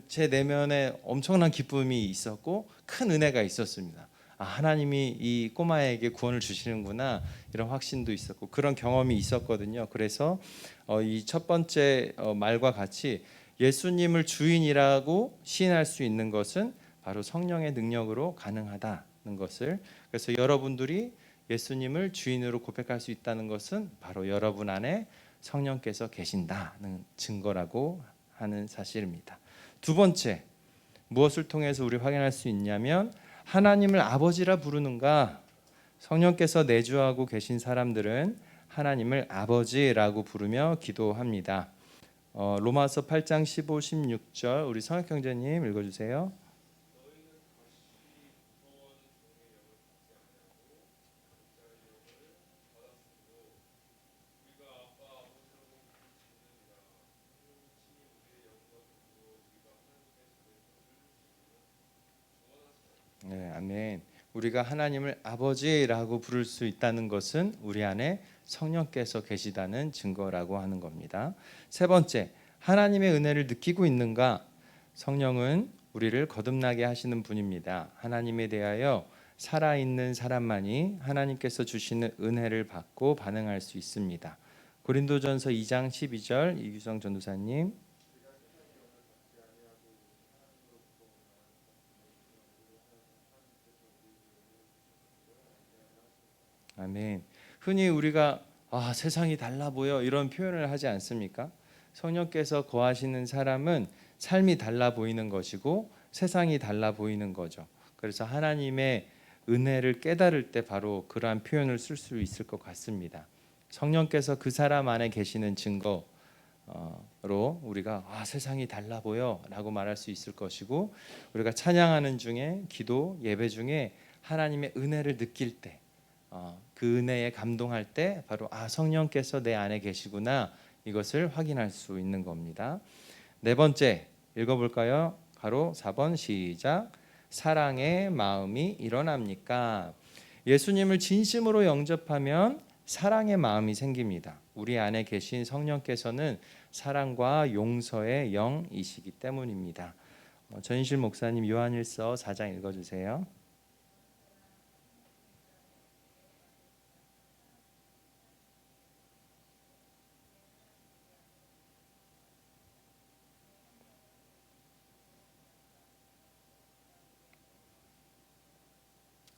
제 내면에 엄청난 기쁨이 있었고 큰 은혜가 있었습니다. 아, 하나님이 이 꼬마에게 구원을 주시는구나, 이런 확신도 있었고 그런 경험이 있었거든요. 그래서 이 첫 번째 말과 같이 예수님을 주인이라고 시인할 수 있는 것은 바로 성령의 능력으로 가능하다는 것을, 그래서 여러분들이 예수님을 주인으로 고백할 수 있다는 것은 바로 여러분 안에 성령께서 계신다는 증거라고 하는 사실입니다. 두 번째, 무엇을 통해서 우리 확인할 수 있냐면 하나님을 아버지라 부르는가. 성령께서 내주하고 계신 사람들은 하나님을 아버지라고 부르며 기도합니다. 로마서 8장 15, 16절 우리 성혁 형제님 읽어주세요. 네, 아멘. 우리가 하나님을 아버지라고 부를 수 있다는 것은 우리 안에 성령께서 계시다는 증거라고 하는 겁니다. 세 번째, 하나님의 은혜를 느끼고 있는가? 성령은 우리를 거듭나게 하시는 분입니다. 하나님에 대하여 살아있는 사람만이 하나님께서 주시는 은혜를 받고 반응할 수 있습니다. 고린도전서 2장 12절 이규성 전도사님. 아멘. 흔히 우리가 세상이 달라 보여 이런 표현을 하지 않습니까? 성령께서 거하시는 사람은 삶이 달라 보이는 것이고 세상이 달라 보이는 거죠. 그래서 하나님의 은혜를 깨달을 때 바로 그러한 표현을 쓸 수 있을 것 같습니다. 성령께서 그 사람 안에 계시는 증거로 우리가 세상이 달라 보여라고 말할 수 있을 것이고, 우리가 찬양하는 중에, 기도 예배 중에 하나님의 은혜를 느낄 때, 그 은혜에 감동할 때 바로 성령께서 내 안에 계시구나, 이것을 확인할 수 있는 겁니다. 네 번째 읽어볼까요? 가로 4번 시작. 사랑의 마음이 일어납니까? 예수님을 진심으로 영접하면 사랑의 마음이 생깁니다. 우리 안에 계신 성령께서는 사랑과 용서의 영이시기 때문입니다. 전인실 목사님 요한일서 4장 읽어주세요.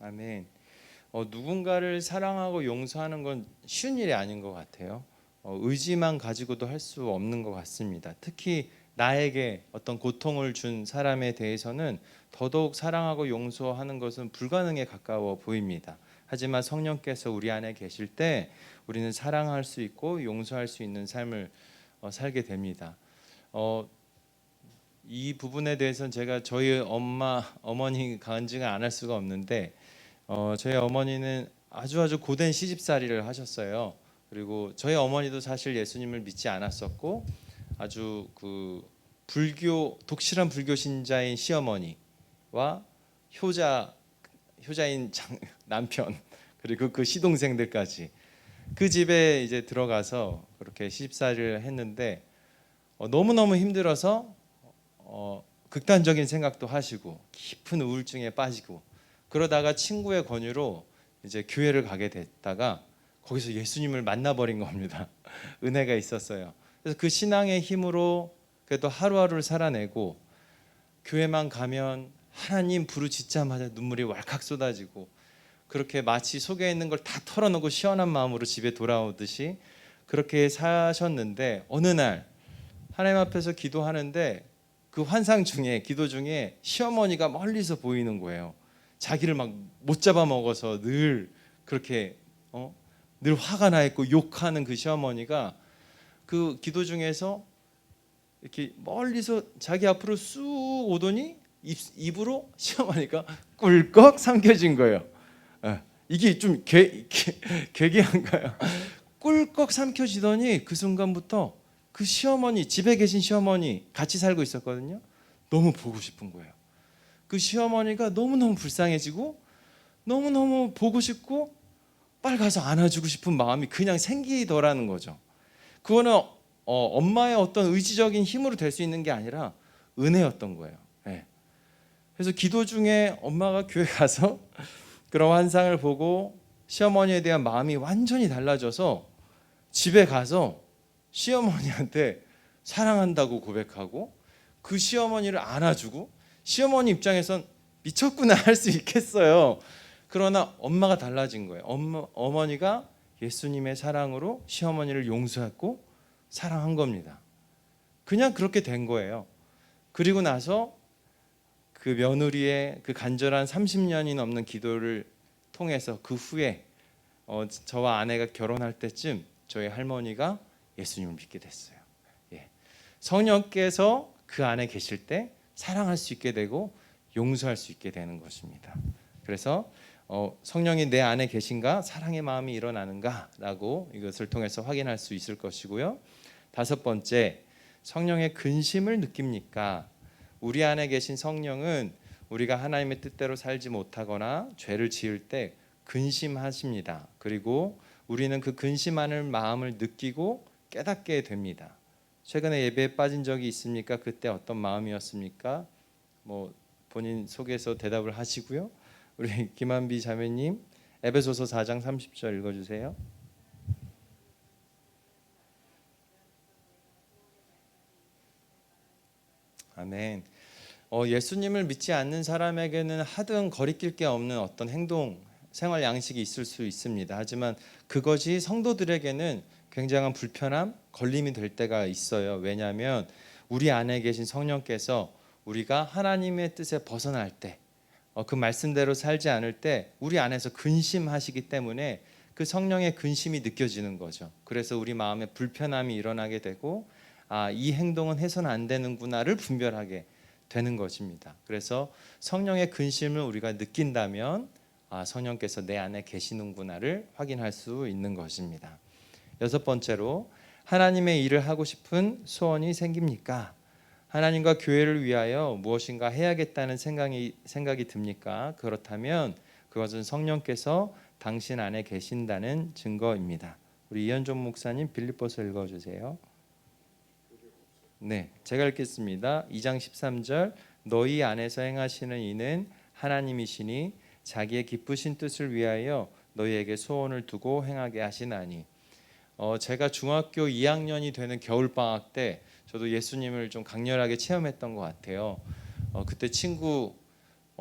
아멘. 누군가를 사랑하고 용서하는 건 쉬운 일이 아닌 것 같아요. 의지만 가지고도 할 수 없는 것 같습니다. 특히 나에게 어떤 고통을 준 사람에 대해서는 더더욱 사랑하고 용서하는 것은 불가능에 가까워 보입니다. 하지만 성령께서 우리 안에 계실 때 우리는 사랑할 수 있고 용서할 수 있는 삶을 살게 됩니다. 이 부분에 대해서는 제가 저희 어머니 간증을 안 할 수가 없는데, 저희 어머니는 아주 고된 시집살이를 하셨어요. 그리고 저희 어머니도 사실 예수님을 믿지 않았었고, 아주 그 독실한 불교 신자인 시어머니와 효자인 남편, 그리고 그 시동생들까지 그 집에 이제 들어가서 그렇게 시집살이를 했는데, 너무너무 힘들어서 극단적인 생각도 하시고 깊은 우울증에 빠지고, 그러다가 친구의 권유로 이제 교회를 가게 됐다가 거기서 예수님을 만나버린 겁니다. 은혜가 있었어요. 그래서 그 신앙의 힘으로 그래도 하루하루를 살아내고, 교회만 가면 하나님 부르짖자마자 눈물이 왈칵 쏟아지고, 그렇게 마치 속에 있는 걸 다 털어놓고 시원한 마음으로 집에 돌아오듯이 그렇게 사셨는데, 어느 날 하나님 앞에서 기도하는데 그 환상 중에, 기도 중에 시어머니가 멀리서 보이는 거예요. 자기를 막 못 잡아먹어서 늘 그렇게 늘 화가 나 있고 욕하는 그 시어머니가 그 기도 중에서 이렇게 멀리서 자기 앞으로 쑥 오더니 입으로 시어머니가 꿀꺽 삼켜진 거예요. 이게 좀 괴기한가요? 꿀꺽 삼켜지더니 그 순간부터 그 시어머니, 집에 계신 시어머니 같이 살고 있었거든요. 너무 보고 싶은 거예요. 그 시어머니가 너무너무 불쌍해지고 너무너무 보고 싶고 빨리 가서 안아주고 싶은 마음이 그냥 생기더라는 거죠. 그거는 엄마의 어떤 의지적인 힘으로 될 수 있는 게 아니라 은혜였던 거예요. 네. 그래서 기도 중에 엄마가 교회 가서 그런 환상을 보고 시어머니에 대한 마음이 완전히 달라져서 집에 가서 시어머니한테 사랑한다고 고백하고 그 시어머니를 안아주고, 시어머니 입장에선 미쳤구나 할 수 있겠어요. 그러나 엄마가 달라진 거예요. 어머니가 예수님의 사랑으로 시어머니를 용서했고 사랑한 겁니다. 그냥 그렇게 된 거예요. 그리고 나서 그 며느리의 그 간절한 30년이 넘는 기도를 통해서 그 후에 저와 아내가 결혼할 때쯤 저희 할머니가 예수님을 믿게 됐어요. 성령께서 그 안에 계실 때 사랑할 수 있게 되고 용서할 수 있게 되는 것입니다. 그래서 성령이 내 안에 계신가, 사랑의 마음이 일어나는가라고 이것을 통해서 확인할 수 있을 것이고요. 다섯 번째, 성령의 근심을 느낍니까? 우리 안에 계신 성령은 우리가 하나님의 뜻대로 살지 못하거나 죄를 지을 때 근심하십니다. 그리고 우리는 그 근심하는 마음을 느끼고 깨닫게 됩니다. 최근에 예배에 빠진 적이 있습니까? 그때 어떤 마음이었습니까? 본인 속에서 대답을 하시고요. 우리 김한비 자매님, 에베소서 4장 30절 읽어주세요. 아멘. 예수님을 믿지 않는 사람에게는 하등 거리낄 게 없는 어떤 행동, 생활 양식이 있을 수 있습니다. 하지만 그것이 성도들에게는 굉장한 불편함, 걸림이 될 때가 있어요. 왜냐하면 우리 안에 계신 성령께서 우리가 하나님의 뜻에 벗어날 때, 그 말씀대로 살지 않을 때 우리 안에서 근심하시기 때문에 그 성령의 근심이 느껴지는 거죠. 그래서 우리 마음에 불편함이 일어나게 되고, 이 행동은 해서는 안 되는구나를 분별하게 되는 것입니다. 그래서 성령의 근심을 우리가 느낀다면 성령께서 내 안에 계시는구나를 확인할 수 있는 것입니다. 여섯 번째로, 하나님의 일을 하고 싶은 소원이 생깁니까? 하나님과 교회를 위하여 무엇인가 해야겠다는 생각이 듭니까? 그렇다면 그것은 성령께서 당신 안에 계신다는 증거입니다. 우리 이현종 목사님 빌립보서 읽어주세요. 네, 제가 읽겠습니다. 2장 13절, 너희 안에서 행하시는 이는 하나님이시니 자기의 기쁘신 뜻을 위하여 너희에게 소원을 두고 행하게 하시나니. 제가 중학교 2학년이 되는 겨울방학 때 저도 예수님을 좀 강렬하게 체험했던 것 같아요. 그때 친구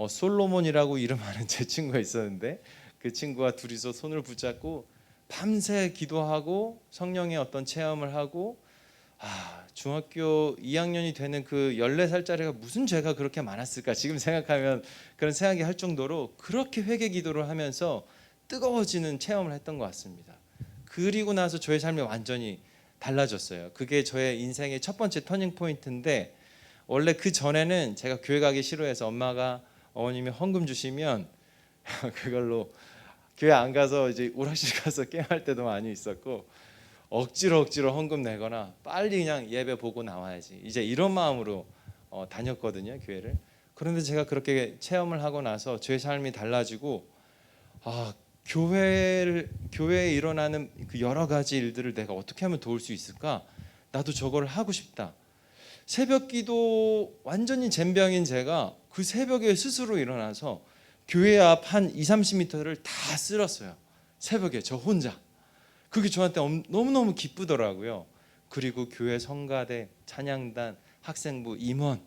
솔로몬이라고 이름하는 제 친구가 있었는데, 그 친구와 둘이서 손을 붙잡고 밤새 기도하고 성령의 어떤 체험을 하고, 중학교 2학년이 되는 그 14살짜리가 무슨 죄가 그렇게 많았을까, 지금 생각하면 그런 생각이 할 정도로 그렇게 회개 기도를 하면서 뜨거워지는 체험을 했던 것 같습니다. 그리고 나서 저의 삶이 완전히 달라졌어요. 그게 저의 인생의 첫 번째 터닝 포인트인데, 원래 그 전에는 제가 교회 가기 싫어해서 어머님이 헌금 주시면 그걸로 교회 안 가서 이제 오락실 가서 게임할 때도 많이 있었고, 억지로 헌금 내거나 빨리 그냥 예배 보고 나와야지, 이제 이런 마음으로 다녔거든요, 교회를. 그런데 제가 그렇게 체험을 하고 나서 제 삶이 달라지고, 교회에 일어나는 그 여러 가지 일들을 내가 어떻게 하면 도울 수 있을까? 나도 저걸 하고 싶다. 새벽 기도 완전히 젬병인 제가 그 새벽에 스스로 일어나서 교회 앞 한 20-30m를 다 쓸었어요. 새벽에 저 혼자. 그게 저한테 너무너무 기쁘더라고요. 그리고 교회 성가대, 찬양단, 학생부, 임원,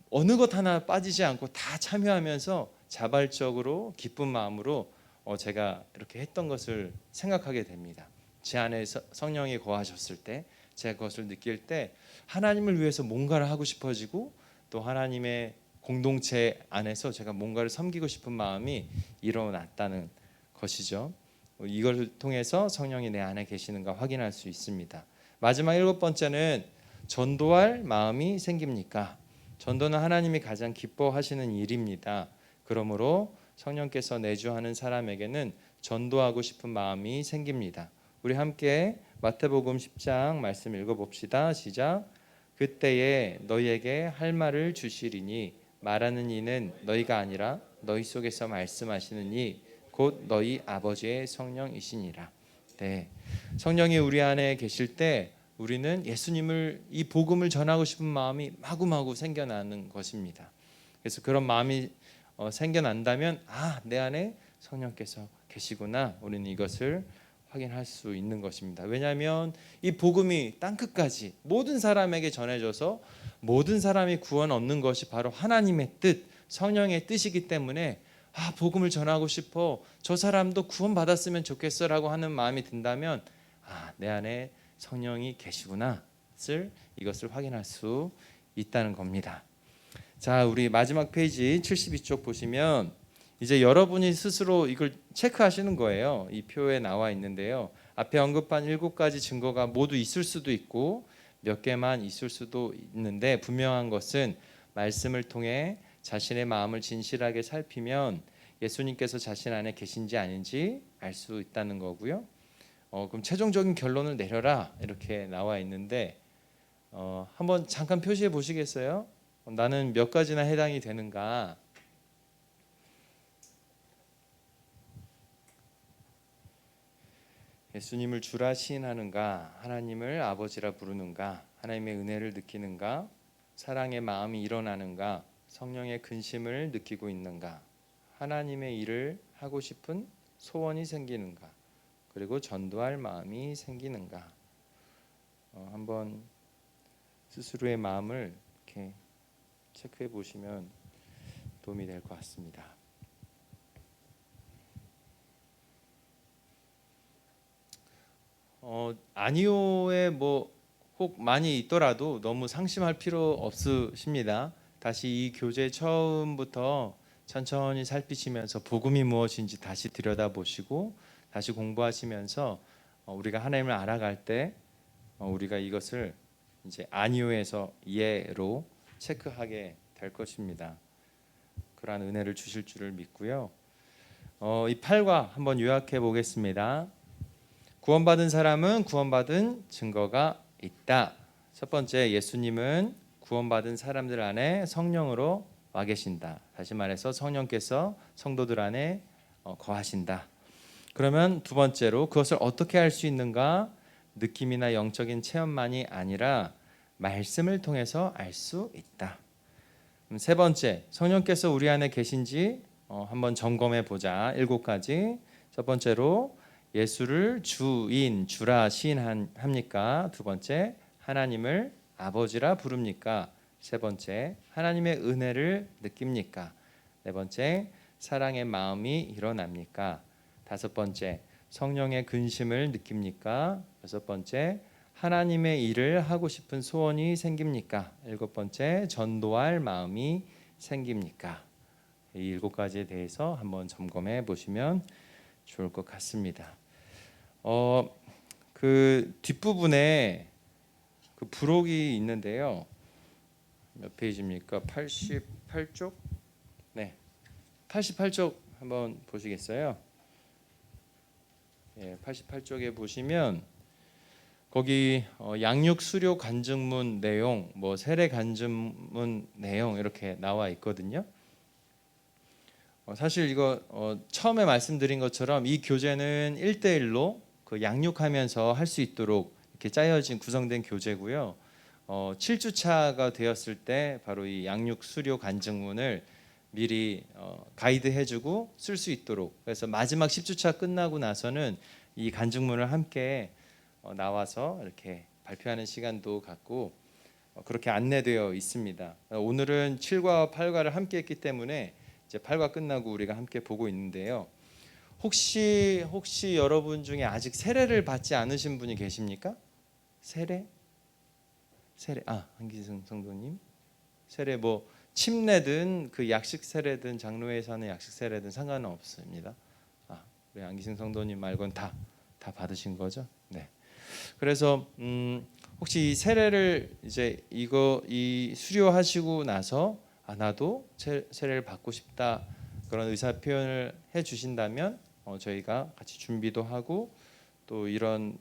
어느 것 하나 빠지지 않고 다 참여하면서 자발적으로 기쁜 마음으로 제가 이렇게 했던 것을 생각하게 됩니다. 제 안에 성령이 거하셨을 때, 제가 그것을 느낄 때 하나님을 위해서 뭔가를 하고 싶어지고, 또 하나님의 공동체 안에서 제가 뭔가를 섬기고 싶은 마음이 일어났다는 것이죠. 이걸 통해서 성령이 내 안에 계시는가 확인할 수 있습니다. 마지막 7번째는 전도할 마음이 생깁니까? 전도는 하나님이 가장 기뻐하시는 일입니다. 그러므로 성령께서 내주하는 사람에게는 전도하고 싶은 마음이 생깁니다. 우리 함께 마태복음 10장 말씀 읽어봅시다. 시작. 그때에 너희에게 할 말을 주시리니 말하는 이는 너희가 아니라 너희 속에서 말씀하시는 이 곧 너희 아버지의 성령이시니라. 네, 성령이 우리 안에 계실 때 우리는 예수님을 이 복음을 전하고 싶은 마음이 마구마구 생겨나는 것입니다. 그래서 그런 마음이 생겨난다면 내 안에 성령께서 계시구나. 우리는 이것을 확인할 수 있는 것입니다. 왜냐하면 이 복음이 땅끝까지 모든 사람에게 전해져서 모든 사람이 구원 얻는 것이 바로 하나님의 뜻, 성령의 뜻이기 때문에 복음을 전하고 싶어, 저 사람도 구원 받았으면 좋겠어라고 하는 마음이 든다면 내 안에 성령이 계시구나 이것을 확인할 수 있다는 겁니다. 자, 우리 마지막 페이지 72쪽 보시면 이제 여러분이 스스로 이걸 체크하시는 거예요. 이 표에 나와 있는데요. 앞에 언급한 7가지 증거가 모두 있을 수도 있고 몇 개만 있을 수도 있는데, 분명한 것은 말씀을 통해 자신의 마음을 진실하게 살피면 예수님께서 자신 안에 계신지 아닌지 알 수 있다는 거고요. 그럼 최종적인 결론을 내려라 이렇게 나와 있는데 한번 잠깐 표시해 보시겠어요? 나는 몇 가지나 해당이 되는가? 예수님을 주라 시인하는가? 하나님을 아버지라 부르는가? 하나님의 은혜를 느끼는가? 사랑의 마음이 일어나는가? 성령의 근심을 느끼고 있는가? 하나님의 일을 하고 싶은 소원이 생기는가? 그리고 전도할 마음이 생기는가? 한번 스스로의 마음을 이렇게 체크해 보시면 도움이 될 것 같습니다. 아니오에 혹 많이 있더라도 너무 상심할 필요 없으십니다. 다시 이 교재 처음부터 천천히 살피시면서 복음이 무엇인지 다시 들여다보시고 다시 공부하시면서 우리가 하나님을 알아갈 때 우리가 이것을 이제 아니오에서 예로 체크하게 될 것입니다. 그러한 은혜를 주실 줄을 믿고요. 이 8과 한번 요약해 보겠습니다. 구원받은 사람은 구원받은 증거가 있다. 첫 번째, 예수님은 구원받은 사람들 안에 성령으로 와 계신다. 다시 말해서 성령께서 성도들 안에 거하신다. 그러면 두 번째로 그것을 어떻게 할 수 있는가? 느낌이나 영적인 체험만이 아니라 말씀을 통해서 알 수 있다. 세 번째, 성령께서 우리 안에 계신지 한번 점검해 보자. 7가지. 첫 번째로 예수를 주인, 주라 시인합니까? 두 번째, 하나님을 아버지라 부릅니까? 세 번째, 하나님의 은혜를 느낍니까? 네 번째, 사랑의 마음이 일어납니까? 다섯 번째, 성령의 근심을 느낍니까? 여섯 번째, 하나님의 일을 하고 싶은 소원이 생깁니까? 일곱 번째, 전도할 마음이 생깁니까? 이 7가지에 대해서 한번 점검해 보시면 좋을 것 같습니다. 그 뒷부분에 그 부록이 있는데요. 몇 페이지입니까? 88쪽? 네, 88쪽 한번 보시겠어요? 88쪽에 보시면 거기 양육 수료 간증문 내용, 세례 간증문 내용 이렇게 나와 있거든요. 사실 이거 처음에 말씀드린 것처럼 이 교재는 1대1로 그 양육하면서 할 수 있도록 이렇게 짜여진 구성된 교재고요. 7주차가 되었을 때 바로 이 양육 수료 간증문을 미리 가이드해주고 쓸 수 있도록, 그래서 마지막 10주차 끝나고 나서는 이 간증문을 함께 나와서 이렇게 발표하는 시간도 갖고 그렇게 안내되어 있습니다. 오늘은 7과 8과를 함께 했기 때문에 이제 8과 끝나고 우리가 함께 보고 있는데요. 혹시 여러분 중에 아직 세례를 받지 않으신 분이 계십니까? 세례? 한기승 성도님, 세례 침례든 그 약식 세례든 장로회에서 하는 약식 세례든 상관은 없습니다. 우리 안기승 성도님 말고는 다 받으신 거죠? 네. 그래서 혹시 이 세례를 이제 이 수료하시고 나서 나도 세례를 받고 싶다 그런 의사 표현을 해 주신다면 저희가 같이 준비도 하고 또 이런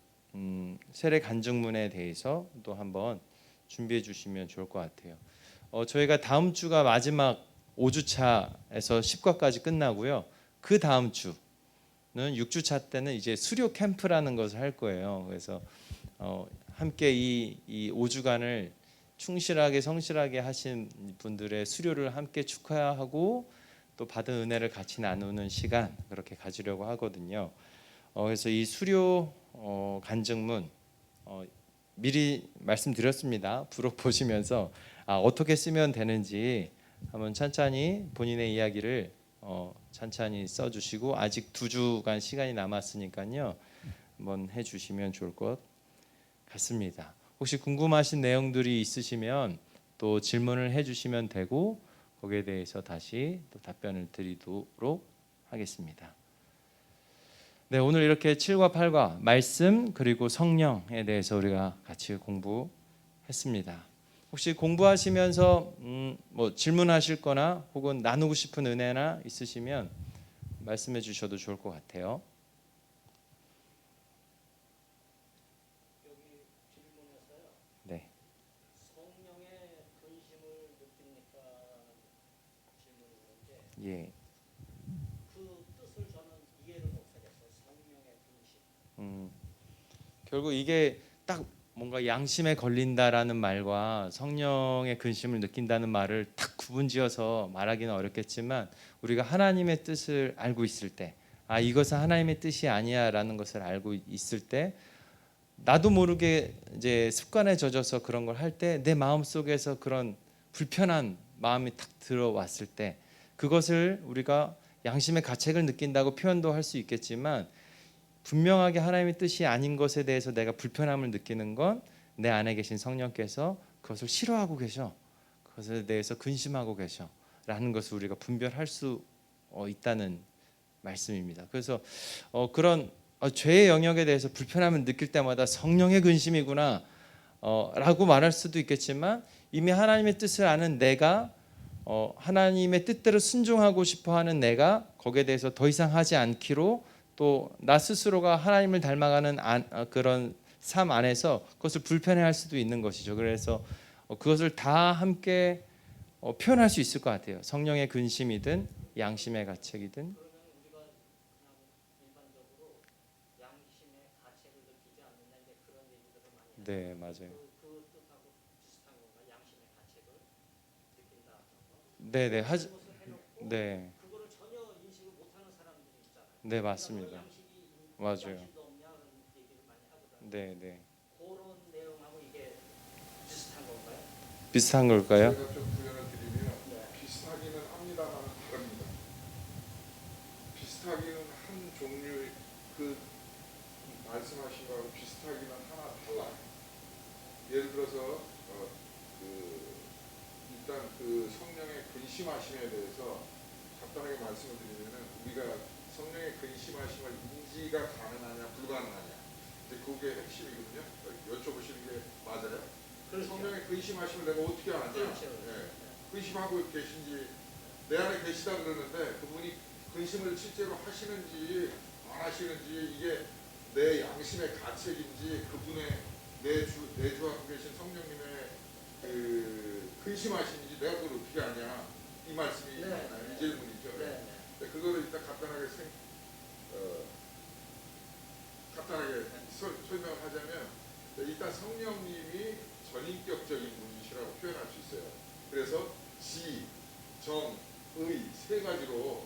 세례 간증문에 대해서 또 한번 준비해 주시면 좋을 것 같아요. 저희가 다음 주가 마지막 5주차에서 10과까지 끝나고요. 그 다음 주는 6주차 때는 이제 수료 캠프라는 것을 할 거예요. 그래서 함께 이 5주간을 충실하게 성실하게 하신 분들의 수료를 함께 축하하고 또 받은 은혜를 같이 나누는 시간 그렇게 가지려고 하거든요. 그래서 이 수료 간증문 미리 말씀드렸습니다. 부록 보시면서 어떻게 쓰면 되는지 한번 찬찬히 본인의 이야기를 찬찬히 써주시고 아직 2주간 시간이 남았으니까요. 한번 해주시면 좋을 것 같습니다. 혹시 궁금하신 내용들이 있으시면 또 질문을 해주시면 되고 거기에 대해서 다시 또 답변을 드리도록 하겠습니다. 네, 오늘 이렇게 7과 8과 말씀 그리고 성령에 대해서 우리가 같이 공부했습니다. 혹시 공부하시면서 뭐 질문하실 거나 혹은 나누고 싶은 은혜나 있으시면 말씀해 주셔도 좋을 것 같아요. 여기 질문에서요. 네. 성령의 근심을 느낍니까? 질문인데 예. 그 뜻을 저는 이해를 못하겠어요. 성령의 근심. 결국 이게 딱 뭔가 양심에 걸린다라는 말과 성령의 근심을 느낀다는 말을 딱 구분지어서 말하기는 어렵겠지만 우리가 하나님의 뜻을 알고 있을 때 이것은 하나님의 뜻이 아니야라는 것을 알고 있을 때 나도 모르게 이제 습관에 젖어서 그런 걸 할 때 내 마음속에서 그런 불편한 마음이 탁 들어왔을 때 그것을 우리가 양심의 가책을 느낀다고 표현도 할 수 있겠지만 분명하게 하나님의 뜻이 아닌 것에 대해서 내가 불편함을 느끼는 건 내 안에 계신 성령께서 그것을 싫어하고 계셔. 그것에 대해서 근심하고 계셔. 라는 것을 우리가 분별할 수 있다는 말씀입니다. 그래서 그런 죄의 영역에 대해서 불편함을 느낄 때마다 성령의 근심이구나 라고 말할 수도 있겠지만 이미 하나님의 뜻을 아는 내가 하나님의 뜻대로 순종하고 싶어하는 내가 거기에 대해서 더 이상 하지 않기로 또 나 스스로가 하나님을 닮아가는 그런 삶 안에서 그것을 불편해할 수도 있는 것이죠. 그래서 그것을 다 함께 표현할 수 있을 것 같아요. 성령의 근심이든 양심의 가책이든. 그러면 우리가 그냥 일반적으로 양심의 가책을 느끼지 않는다 이제 그런 얘기들을 많이 하죠. 네, 맞아요. 그 뜻하고 비슷한 건가? 양심의 가책을 느낀다. 네, 네. 그것을 해놓고 네. 그거를 전혀 인식을 못하는 사람들이 있잖아요. 네, 맞습니다. 맞아요. 양심도 없냐 그런 얘기를 많이 하거든요. 네, 네. 그런 내용하고 이게 비슷한 건가요? 비슷한 걸까요? 제가 좀 구현을 드리면 비슷하기는 합니다만 다릅니다. 비슷하기는 한 종류 그 말씀하신 거하고 비슷하기는 하나 달라요. 예를 들어서 일단 그 성령의 근심하심에 대해서 간단하게 말씀을 드리면은 우리가 성령의 근심하심을 인지가 가능하냐 불가능하냐 이제 그게 핵심이거든요. 여쭤보시는 게 맞아요. 성령의 근심하심을 내가 어떻게 아냐? 그렇죠. 예. 근심하고 계신지 내 안에 계시다 그러는데 그분이 근심을 실제로 하시는지 안 하시는지 이게 내 양심의 가책인지 그분의 내주하고 계신 성령님의 그 근심하시는지 내가 그걸 어떻게 아냐? 이 말씀이 있나요? 이 질문이죠. 네. 그거를 일단 간단하게 설명을 하자면 일단 성령님이 전인격적인 분이시라고 표현할 수 있어요. 그래서 지, 정, 의 세 가지로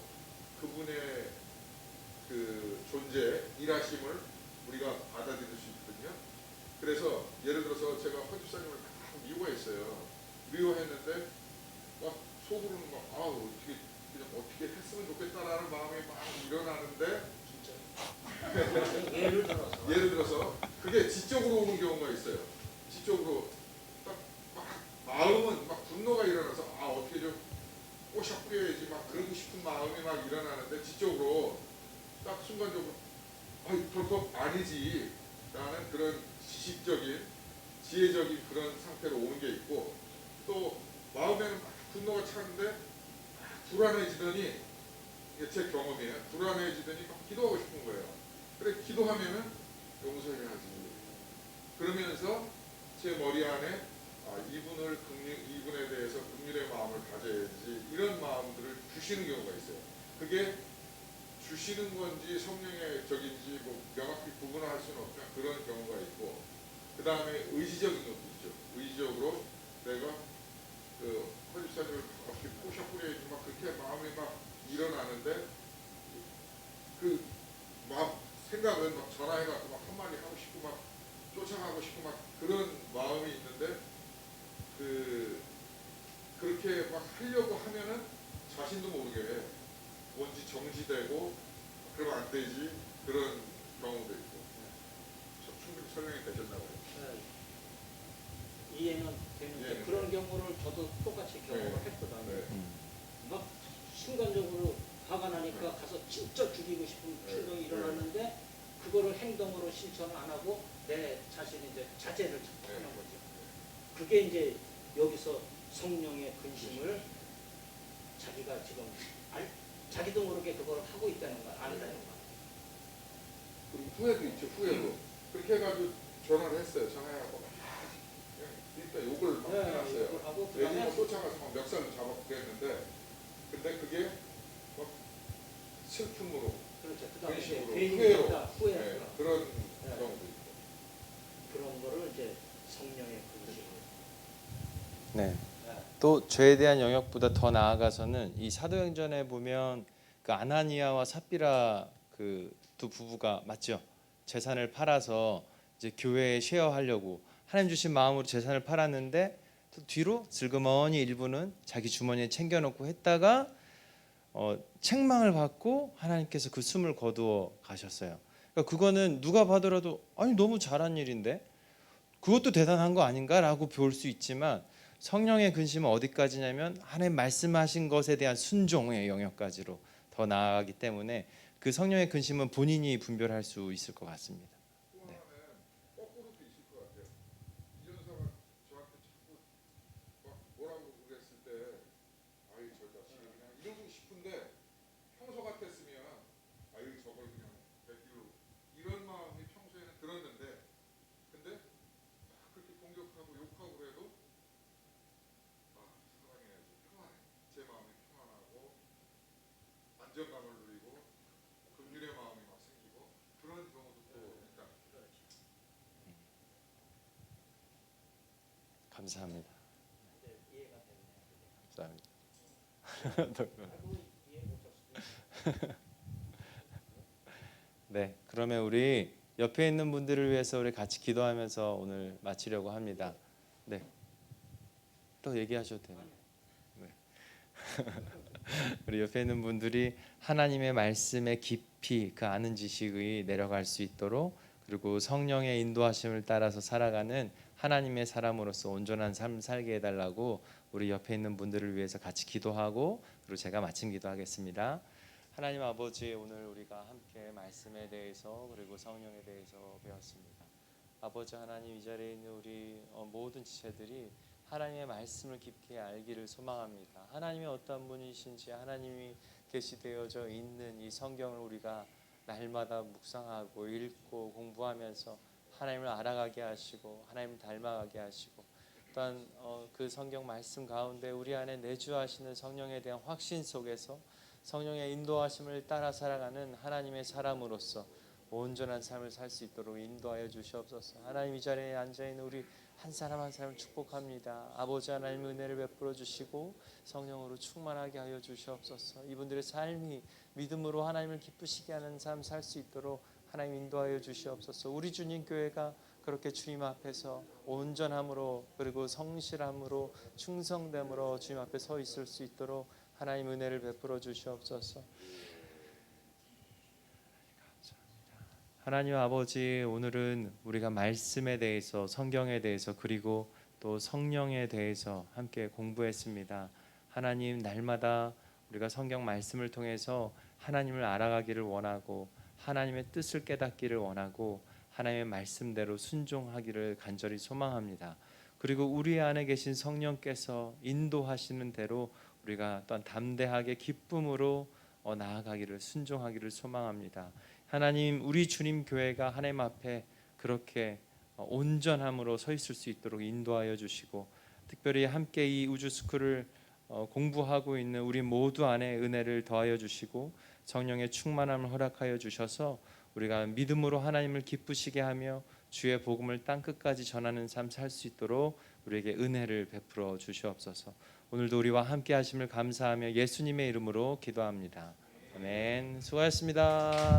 그분의 그 존재, 일하심을 우리가 받아들일 수 있거든요. 그래서 예를 들어서 제가 허집사님을 막 미워했어요. 미워했는데 막 속으로는 막 어떻게 그냥 어떻게 했으면 좋겠다라는 마음이 막 일어나는데 예를 들어서 그게 지적으로 오는 경우가 있어요. 지적으로 딱 막 마음은 막 분노가 일어나서 어떻게 좀 꼬셔 뿌려야지 막 그러고 싶은 마음이 막 일어나는데 지적으로 딱 순간적으로 별거 아니지 라는 그런 지식적인 지혜적인 그런 상태로 오는 게 있고, 또 마음에는 막 분노가 차는데 막 불안해지더니, 이게 제 경험이에요. 불안해지더니 막 기도하고 싶은 거예요. 그래 기도하면은 용서해야지. 그러면서 제 머리 안에 이분에 대해서 긍휼의 마음을 가져야지, 이런 마음들을 주시는 경우가 있어요. 그게 주시는 건지 성령의 적인지 뭐 명확히 구분할 수는 없지만 그런 경우가 있고, 그 다음에 의지적인 것도 있죠. 의지적으로 내가 그 허집사님을 어떻게 꼬셔뿌려야지 막 그렇게 마음이 막 일어나는데, 그 마음 생각은 막 전화해갖고 막 한마디 하고 싶고 막 쫓아가고 싶고 막 그런 마음이 있는데, 그렇게 막 하려고 하면은 자신도 모르게 뭔지 정지되고 그러면 안 되지, 그런 경우도 있고. 충분히 설명이 되셨나 봐요. 이해는 되는데 예, 그런 경우를 저도 똑같이 경험을 했거든요. 네. 막 순간적으로 화가 나니까 가서 진짜 죽이고 싶은 충동이 일어났는데 그거를 행동으로 실천을 안 하고 내 자신이 이제 자제를 자꾸 하는 거죠. 그게 이제 여기서 성령의 근심을 자기가 지금 자기도 모르게 그걸 하고 있다는 걸 안다는 거. 그리고 후회도 있죠. 후회도. 그렇게 해가지고 전화를 했어요. 전화해갖고 막 일단 욕을 막 해놨어요. 욕을 하고 애들이 그다음에 쫓아가서 막 멱살도 잡았고 그랬는데, 근데 그게 막 슬픔으로, 그렇죠. 그다음에 근심으로, 괜히 후회로, 후회로 네, 그런 네. 경우도 있고. 그런 거를 이제 성령의 근심을. 네. 네. 또 죄에 대한 영역보다 더 나아가서는 이 사도행전에 보면 그 아나니아와 삽비라 그 두 부부가 맞죠? 재산을 팔아서 이제 교회에 쉐어하려고 하나님 주신 마음으로 재산을 팔았는데, 또 뒤로 슬그머니 일부는 자기 주머니에 챙겨놓고 했다가 책망을 받고 하나님께서 그 숨을 거두어 가셨어요. 그러니까 그거는 누가 봐더라도 아니 너무 잘한 일인데 그것도 대단한 거 아닌가라고 볼 수 있지만, 성령의 근심은 어디까지냐면 하나님 말씀하신 것에 대한 순종의 영역까지로 더 나아가기 때문에 그 성령의 근심은 본인이 분별할 수 있을 것 같습니다. 또 하나는 거꾸로도 있을 것 같아요. 이전사가 저한테 자꾸 막 뭐라고 그랬을 때, 아이 저 자식이 그냥 이러고 싶은데 평소 같았으면 아유 저걸 그냥 베끼로, 이런 마음이 평소에는 들었는데, 근데 막 그렇게 공격하고 욕하고 그래도 사랑해야지, 평안해. 제 마음이 평안하고 안정감을 누리고 긍휼의 마음이 막 생기고, 그런 경우도 또 있다. 감사합니다. 이제 이해가 됐네요. 감사합니다. 아이고, 이해 못했어요. 네, 그러면 우리 옆에 있는 분들을 위해서 우리 같이 기도하면서 오늘 마치려고 합니다. 네, 또 얘기하셔도 돼요. 네. 우리 옆에 있는 분들이 하나님의 말씀에 깊이 그 아는 지식이 내려갈 수 있도록, 그리고 성령의 인도하심을 따라서 살아가는 하나님의 사람으로서 온전한 삶 살게 해달라고 우리 옆에 있는 분들을 위해서 같이 기도하고, 그리고 제가 마침 기도하겠습니다. 하나님 아버지, 오늘 우리가 함께 말씀에 대해서 그리고 성령에 대해서 배웠습니다. 아버지 하나님, 이 자리에 있는 우리 모든 지체들이 하나님의 말씀을 깊게 알기를 소망합니다. 하나님이 어떤 분이신지, 하나님이 계시되어져 있는 이 성경을 우리가 날마다 묵상하고 읽고 공부하면서 하나님을 알아가게 하시고 하나님을 닮아가게 하시고, 또한 그 성경 말씀 가운데 우리 안에 내주하시는 성령에 대한 확신 속에서 성령의 인도하심을 따라 살아가는 하나님의 사람으로서 온전한 삶을 살 수 있도록 인도하여 주시옵소서. 하나님, 이 자리에 앉아있는 우리 한 사람 한 사람 축복합니다. 아버지 하나님, 은혜를 베풀어 주시고 성령으로 충만하게 하여 주시옵소서. 이분들의 삶이 믿음으로 하나님을 기쁘시게 하는 삶 살 수 있도록 하나님 인도하여 주시옵소서. 우리 주님 교회가 그렇게 주님 앞에서 온전함으로 그리고 성실함으로 충성됨으로 주님 앞에 서 있을 수 있도록 하나님 은혜를 베풀어 주시옵소서. 하나님 아버지, 오늘은 우리가 말씀에 대해서, 성경에 대해서, 그리고 또 성령에 대해서 함께 공부했습니다. 하나님, 날마다 우리가 성경 말씀을 통해서 하나님을 알아가기를 원하고 하나님의 뜻을 깨닫기를 원하고 하나님의 말씀대로 순종하기를 간절히 소망합니다. 그리고 우리 안에 계신 성령께서 인도하시는 대로 우리가 또한 담대하게 기쁨으로 나아가기를 순종하기를 소망합니다. 하나님, 우리 주님 교회가 하나님 앞에 그렇게 온전함으로 서 있을 수 있도록 인도하여 주시고, 특별히 함께 이 우주스쿨을 공부하고 있는 우리 모두 안에 은혜를 더하여 주시고 성령의 충만함을 허락하여 주셔서 우리가 믿음으로 하나님을 기쁘시게 하며 주의 복음을 땅끝까지 전하는 삶 살 수 있도록 우리에게 은혜를 베풀어 주시옵소서. 오늘도 우리와 함께 하심을 감사하며 예수님의 이름으로 기도합니다. 아멘. 수고하셨습니다.